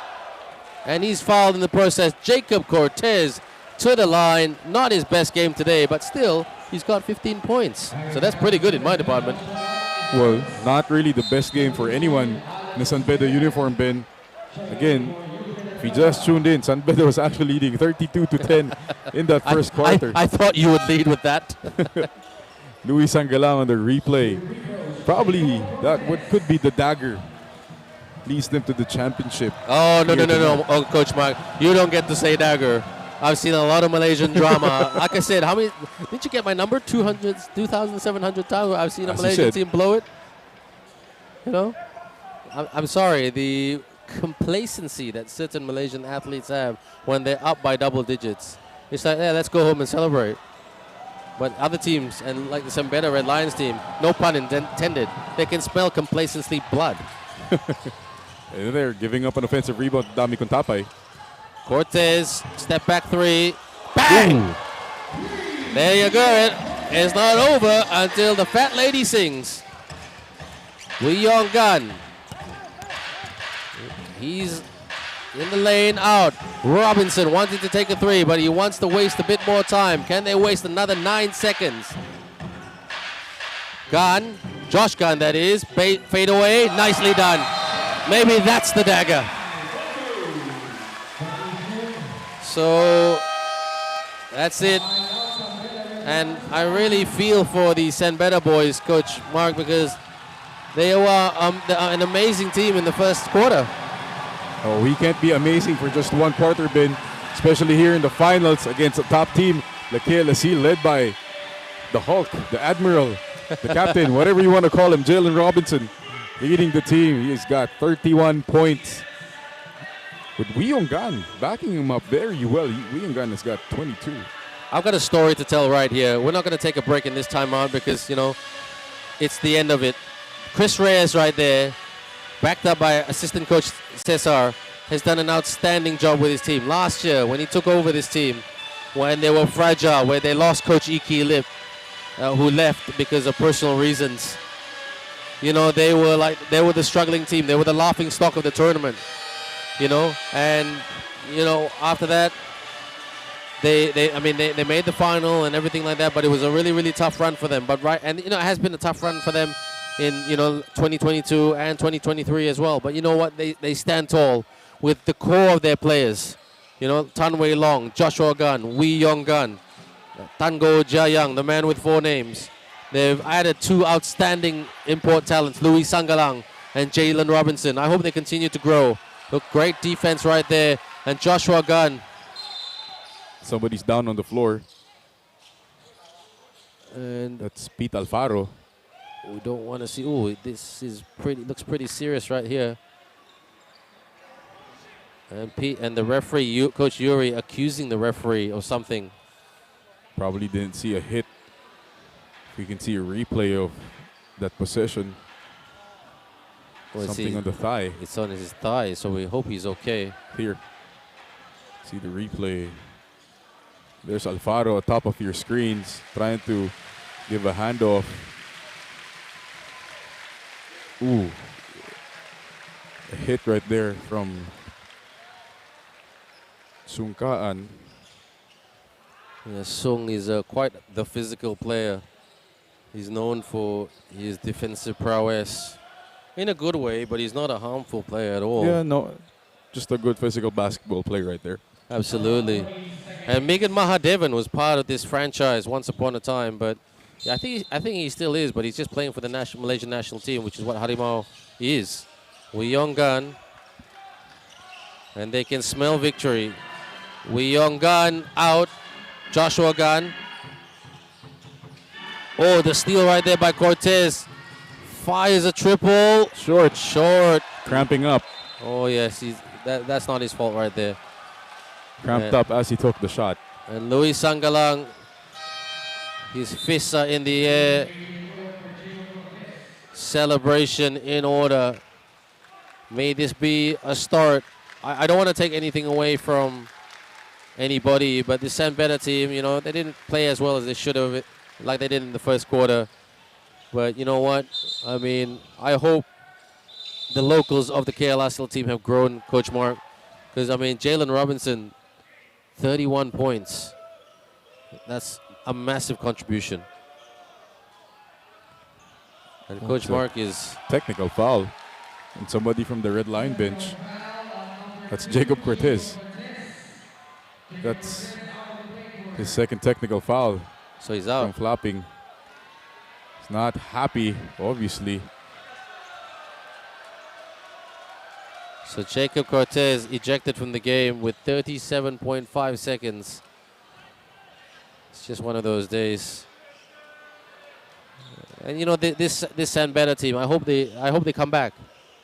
And he's fouled in the process. Jacob Cortez to the line. Not his best game today, but still, he's got 15 points. So that's pretty good in my department. Well, not really the best game for anyone in the San Beda uniform, Ben. Again, if you just tuned in, San Beda was actually leading 32-10 in that first quarter. I thought you would lead with that. Luis Sangalang on the replay. Probably that could be the dagger. Leads them to the championship. Oh, no. Oh, Coach Mark, you don't get to say dagger. I've seen a lot of Malaysian drama. Like I said, how many? Didn't you get my number? 2,700 times I've seen a Malaysian team blow it. You know? I'm sorry. The complacency that certain Malaysian athletes have when they're up by double digits. It's like, yeah, let's go home and celebrate. But other teams, and like the San Beda Red Lions team, no pun intended, they can smell complacency blood. And they're giving up an offensive rebound to Dami Kuntapai. Cortez, step back three. Bang! Ooh. There you go. It's not over until the fat lady sings. Wee Yong Gun. He's in the lane out. Robinson wanted to take a three, but he wants to waste a bit more time. Can they waste another 9 seconds? Gunn, Josh Gunn that is, fade away, nicely done. Maybe that's the dagger. So that's it. And I really feel for the San Beda boys, Coach Mark, because they were an amazing team in the first quarter. Oh, he can't be amazing for just one quarter, Ben, especially here in the finals against a top team, the KL Aseel, led by the Hulk, the Admiral, the captain, whatever you want to call him, Jalen Robinson, leading the team. He's got 31 points. With Wee Yong Gun backing him up very well. Wee Yong Gun has got 22. I've got a story to tell right here. We're not going to take a break in this timeout because, you know, it's the end of it. Chris Reyes right there, backed up by assistant coach Cesar, has done an outstanding job with his team. Last year, when he took over this team, when they were fragile, where they lost Coach Iki Lip, who left because of personal reasons. You know, they were the struggling team. They were the laughing stock of the tournament. You know, and you know, after that, they made the final and everything like that. But it was a really, really tough run for them. But and you know, it has been a tough run for them in 2022 and 2023 as well. But you know what? They stand tall with the core of their players. You know, Tan Wei Long, Joshua Gunn, Wee Yong Gun, Tango Jia Young, the man with 4 names. They've added 2 outstanding import talents, Luis Sangalang and Jalen Robinson. I hope they continue to grow. Look, great defense right there. And Joshua Gunn. Somebody's down on the floor. And that's Pete Alfaro. We don't want to see. Oh, this is looks pretty serious right here. And Pete and the referee, Coach Yuri, accusing the referee of something. Probably didn't see a hit. We can see a replay of that possession. Something on the thigh. It's on his thigh, so we hope he's okay. Here. See the replay. There's Alfaro at top of your screens trying to give a handoff. Ooh. A hit right there from Sungkaan. Yeah, Sung is quite the physical player. He's known for his defensive prowess. In a good way, but he's not a harmful player at all. Yeah, no, just a good physical basketball player right there. Absolutely. And Megan Mahadevan was part of this franchise once upon a time, but yeah, I think he still is, but he's just playing for the Malaysian national team, which is what Harimau is. Wee Yong Gan, and they can smell victory. Wee Yong Gan out. Joshua Gan. Oh, the steal right there by Cortez. Fires a triple. Short. Cramping up. Oh yes, that's not his fault right there. Cramped up as he took the shot. And Louis Sangalang, his fists are in the air. Celebration in order. May this be a start. I don't want to take anything away from anybody, but the San Beda team, you know, they didn't play as well as they should have, like they did in the first quarter. But you know what? I mean, I hope the locals of the KL Aseel team have grown, Coach Mark. Because, I mean, Jalen Robinson, 31 points. That's a massive contribution. And Coach Mark is... Technical foul. And somebody from the red line bench. That's Jacob Cortez. That's his second technical foul. So he's out. From flopping. He's not happy, obviously. So Jacob Cortez ejected from the game with 37.5 seconds. It's just one of those days. And you know, this San Beda team, I hope they come back.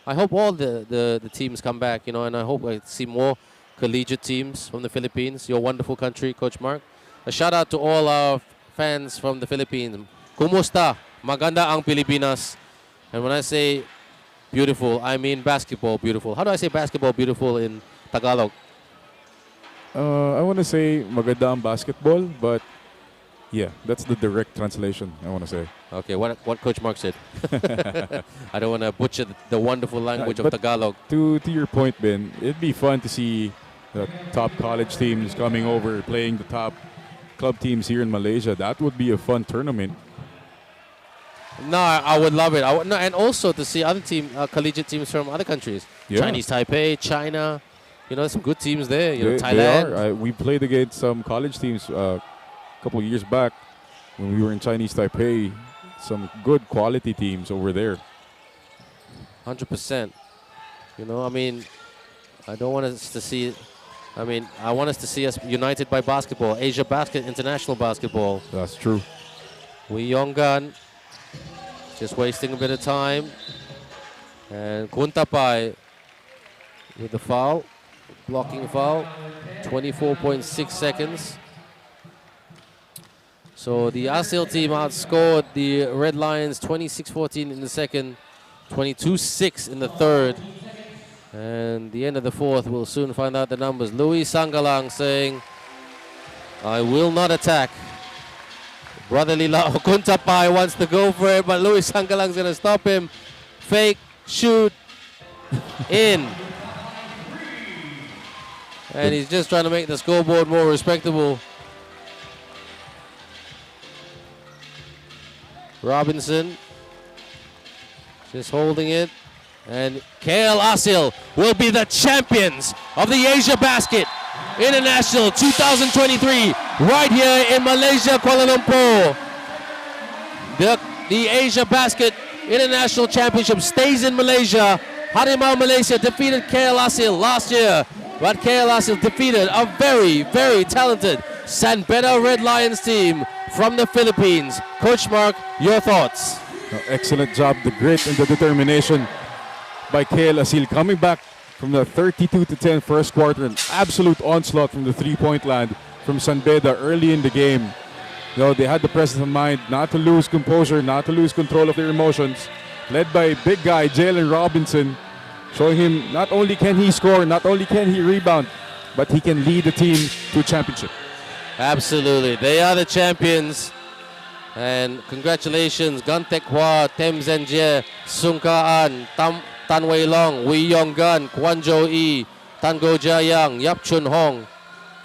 I hope all the teams come back, you know, and I hope I see more collegiate teams from the Philippines, your wonderful country, Coach Mark. A shout out to all our fans from the Philippines. Kumusta? Maganda ang Pilipinas. And when I say beautiful, I mean basketball beautiful. How do I say basketball beautiful in Tagalog? I want to say maganda ang basketball, but yeah, that's the direct translation, I want to say. Okay, what Coach Mark said. I don't want to butcher the wonderful language of Tagalog. To your point, Ben, it'd be fun to see the top college teams coming over, playing the top club teams here in Malaysia. That would be a fun tournament. No, I would love it. And also to see other collegiate teams from other countries. Yeah. Chinese Taipei, China. You know, some good teams there. You know, They Thailand. are. We played against some college teams a couple of years back when we were in Chinese Taipei. Some good quality teams over there. 100%. You know, I mean, I don't want us to see... I mean, I want us to see us united by basketball. AsiaBasket, international basketball. That's true. Wee Yong Gan. Just wasting a bit of time. And Kuntapai with the foul. Blocking foul. 24.6 seconds. So the Aseel team outscored the Red Lions 26-14 in the second. 22-6 in the third. And the end of the fourth, we'll soon find out the numbers. Louis Sangalang saying, I will not attack. Brotherly love. Kuntapai wants to go for it, but Louis Sangalang's going to stop him. Fake, shoot, in. And he's just trying to make the scoreboard more respectable. Robinson just holding it. And KL Aseel will be the champions of the AsiaBasket International 2023 right here in Malaysia, Kuala Lumpur. The AsiaBasket International Championship stays in Malaysia. Harimau Malaysia defeated KL Aseel last year, but KL Aseel defeated a very, very talented San Beda Red Lions team from the Philippines. Coach Mark, your thoughts? Excellent job, the grit and the determination by KL Aseel coming back from the 32-10 first quarter. An absolute onslaught from the three-point land from San Beda early in the game. You know, they had the presence of mind not to lose composure, not to lose control of their emotions. Led by big guy Jalen Robinson, showing him not only can he score, not only can he rebound, but he can lead the team to a championship. Absolutely. They are the champions. And congratulations, Gantek Hua, Tem Zenjie, Sungkaan, Tan Wei Long, Wee Yong Gan, Kwan Jo Yi, Tan Go Jia Yang, Yap Chun Hong,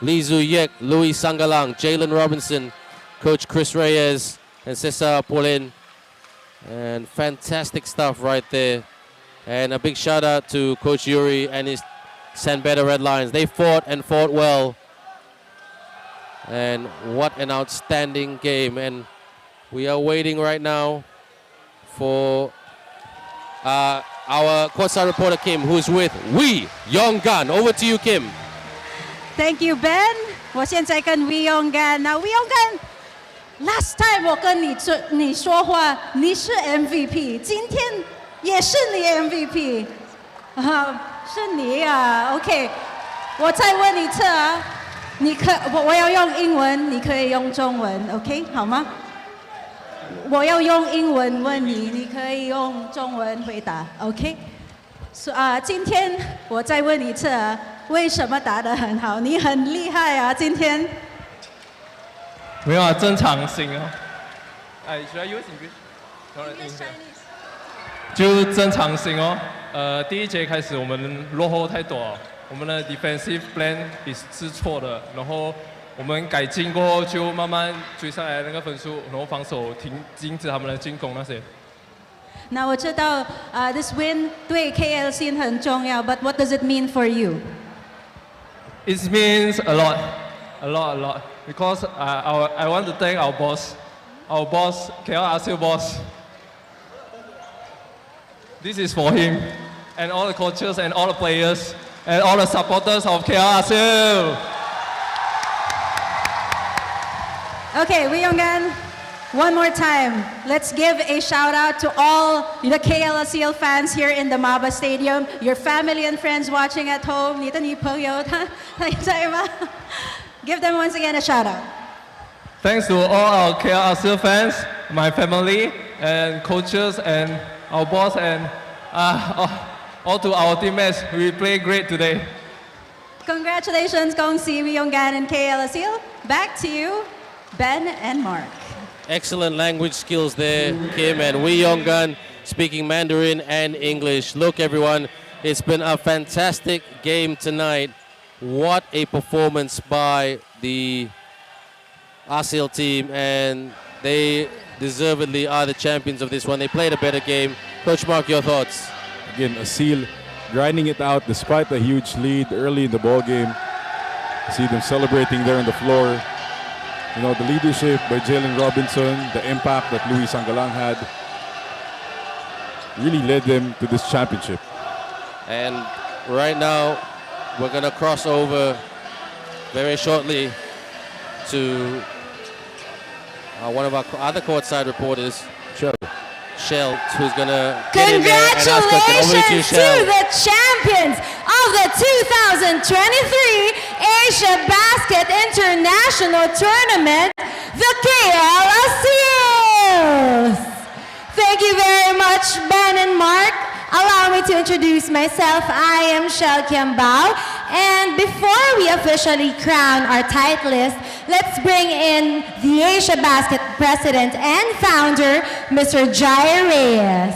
Lee Zu Yek, Louis Sangalang, Jalen Robinson, Coach Chris Reyes, and Cesar Paulin. And fantastic stuff right there. And a big shout out to Coach Yuri and his San Beda Red Lions. They fought and fought well. And what an outstanding game. And we are waiting right now for our courtside reporter Kim, who's with Wee Yong-gan. Over to you, Kim. Thank you, Ben. 我现在跟 Wee Yong-gan. Now, Wee Yong-gan, last time 我跟你说话，你是 MVP， 今天也是你 MVP， 是你啊 ，OK， 我再问一次啊，我要用英文，你可以用中文 ，OK 好吗？我要用英文问你，你可以用中文回答 ，OK？ 今天我再问一次啊，为什么打得很好？你很厉害啊，今天。没有啊，正常型哦。should I use English？ 就正常型哦。第一节开始我们落后太多了，我们的 defensive plan 是错的，然后我们改进过后就慢慢追上来那个分数，然后防守禁止他们的进攻那些。那我知道this win 对 KLC 很重要 ，but what does it mean for you? It means a lot. Because I want to thank our boss, KL Aseel boss. This is for him, and all the coaches, and all the players, and all the supporters of KL Aseel. Okay, Wee Yong-gan, one more time. Let's give a shout out to all the KL Aseel fans here in the MABA Stadium, your family and friends watching at home. 你的女朋友她在吗？ Give them once again a shout out. Thanks to all our KL Aseel fans, my family, and coaches, and our boss, and all to our teammates. We play great today. Congratulations, Kong Si, Wee Yong-gan, and KL Aseel. Back to you, Ben and Mark. Excellent language skills there, Kim, and Wee Yong-gan speaking Mandarin and English. Look, everyone, it's been a fantastic game tonight. What a performance by the Aseel team, and they deservedly are the champions of this one. They played a better game. Coach Mark, your thoughts? Again, Aseel grinding it out despite a huge lead early in the ball game. See them celebrating there on the floor. You know, the leadership by Jalen Robinson, the impact that Louis Sangalang had, really led them to this championship. And right now, we're going to cross over very shortly to one of our other courtside reporters, Shell, who's going to get in there and ask us. Congratulations to the champions of the 2023 AsiaBasket International Tournament, the KL Aseels. Thank you very much, Ben and Mark. Allow me to introduce myself. I am Shell Kiambao. And before we officially crown our titleist, let's bring in the AsiaBasket president and founder, Mr. Jai Reyes.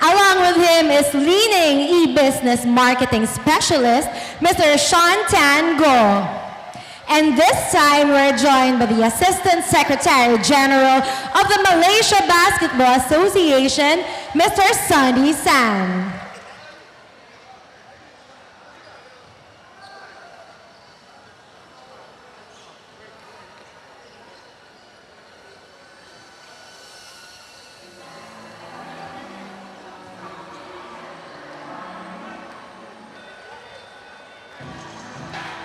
Along with him is leading e-business marketing specialist, Mr. Sean Tan Go. And this time we're joined by the Assistant Secretary General of the Malaysia Basketball Association, Mr. Sunny San.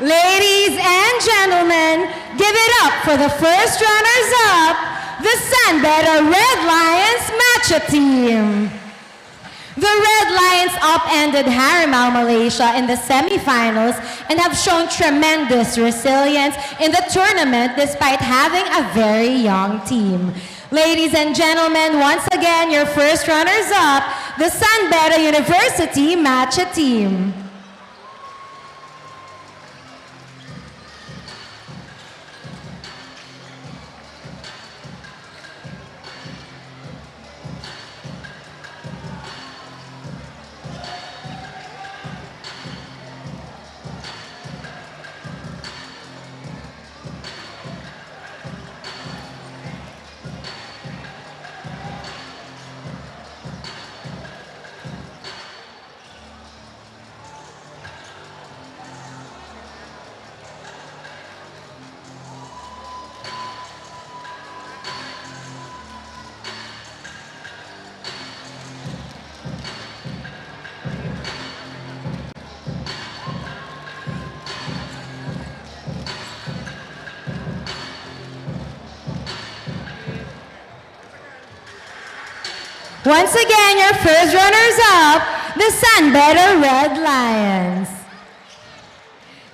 Ladies and gentlemen, give it up for the first runners-up, the San Beda Red Lions Machateam. The Red Lions upended Harimau Malaysia in the semifinals and have shown tremendous resilience in the tournament despite having a very young team. Ladies and gentlemen, once again, your first runners-up, the San Beda University Machateam. Once again, your first runners-up, the San Beda Red Lions.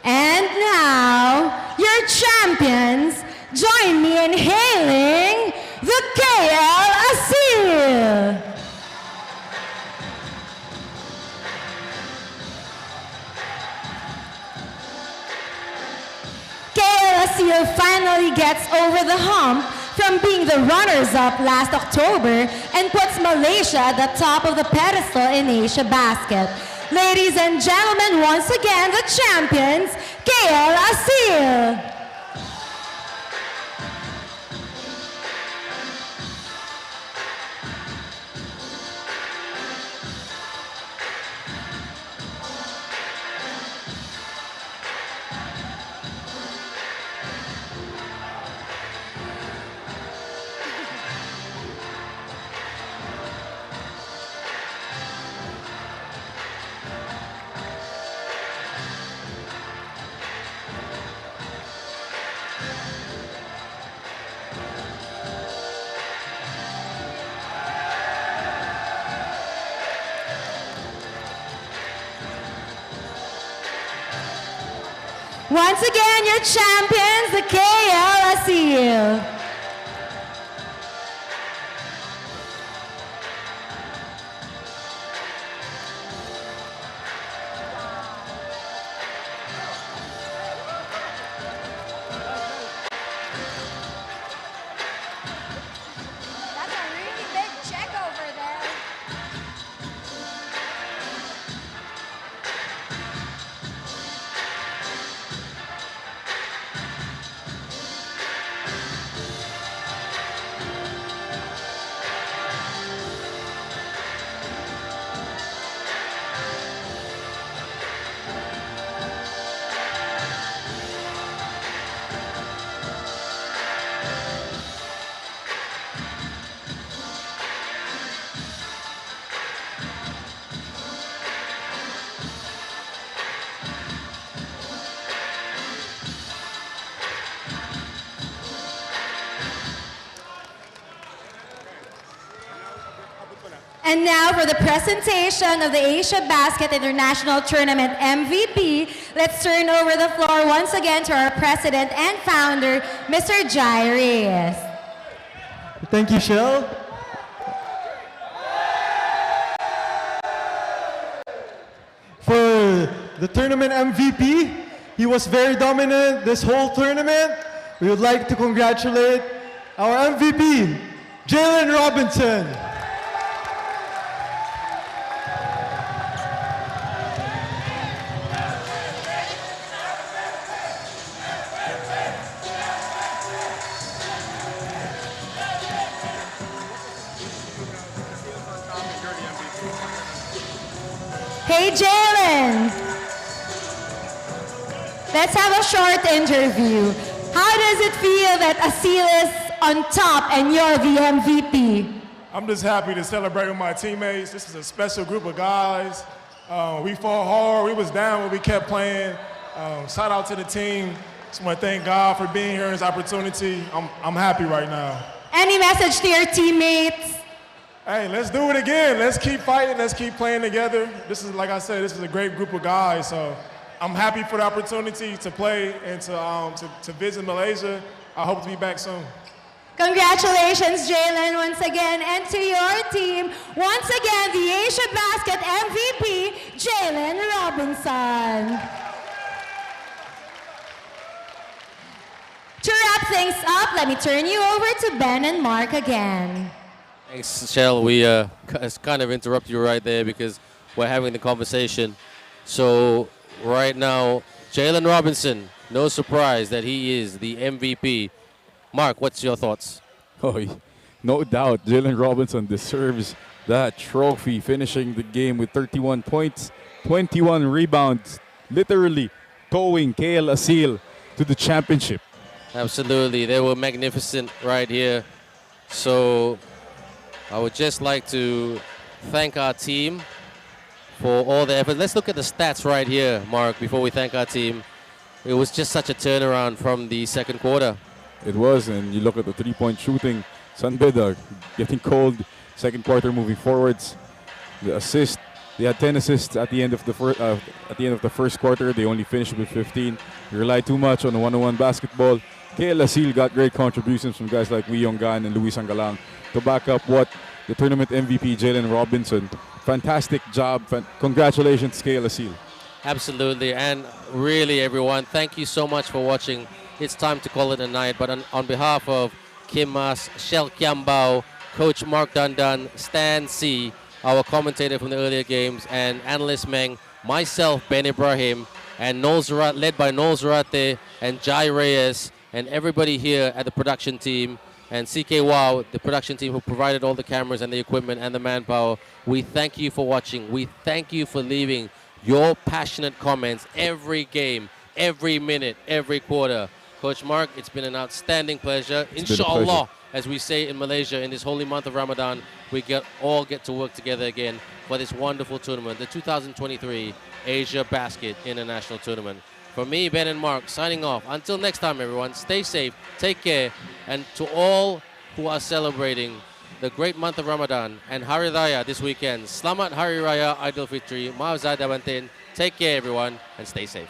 And now, your champions, join me in hailing the KL Aseel. KL Aseel finally gets over the hump from being the runners-up last October and puts Malaysia at the top of the pedestal in AsiaBasket. Ladies and gentlemen, once again, the champions, KL Aseel. Once again, your champions, the KL Aseel. That's a really big check over there. And now for the presentation of the AsiaBasket International Tournament MVP, let's turn over the floor once again to our president and founder, Mr. Jai Reyes. Thank you, Shell. For the tournament MVP, he was very dominant this whole tournament. We would like to congratulate our MVP, Jalen Robinson. Hey, Jalen. Let's have a short interview. How does it feel that Aseel is on top and you're the MVP? I'm just happy to celebrate with my teammates. This is a special group of guys. We fought hard. We was down when we kept playing. Shout out to the team. Just want to thank God for being here and this opportunity. I'm happy right now. Any message to your teammates? Hey, let's do it again. Let's keep fighting. Let's keep playing together. This is, like I said, this is a great group of guys. So I'm happy for the opportunity to play and to visit Malaysia. I hope to be back soon. Congratulations, Jalen, once again, and to your team. Once again, the AsiaBasket MVP, Jalen Robinson. To wrap things up, let me turn you over to Ben and Mark again. Thanks, Shell. We kind of interrupt you right there because we're having the conversation. So right now, Jalen Robinson, no surprise that he is the MVP. Mark, what's your thoughts? Oh, no doubt, Jalen Robinson deserves that trophy, finishing the game with 31 points, 21 rebounds, literally towing KL Aseel to the championship. Absolutely, they were magnificent right here. So I would just like to thank our team for all the effort. Let's look at the stats right here, Mark, before we thank our team. It was just such a turnaround from the second quarter. It was, and you look at the three-point shooting, San Beda getting cold second quarter moving forwards. The assist, they had 10 assists at the end of the first quarter. They only finished with 15. They relied too much on one-on-one basketball. KL Aseel got great contributions from guys like Wee Yong Gan and Luis Angalang to back up what the tournament MVP Jalen Robinson. Fantastic job. Congratulations, KL Aseel. Absolutely, and really everyone, thank you so much for watching. It's time to call it a night, but on behalf of Kim Mas, Shel Kiambao, Coach Mark Dundan, Stan C, our commentator from the earlier games, and analyst Meng, myself, Ben Ibrahim, and led by Noel Zarate and Jai Reyes, and everybody here at the production team, and CK Wow, the production team who provided all the cameras and the equipment and the manpower. We thank you for watching. We thank you for leaving your passionate comments every game, every minute, every quarter. Coach Mark, it's been an outstanding pleasure. Inshallah, as we say in Malaysia, in this holy month of Ramadan, we all get to work together again for this wonderful tournament, the 2023 Asia Basket International Tournament. For me, Ben and Mark, signing off. Until next time, everyone, stay safe, take care, and to all who are celebrating the great month of Ramadan and Hari Raya this weekend, Selamat Hari Raya Idul Fitri, Maaf Zahid dan Batin. Take care, everyone, and stay safe.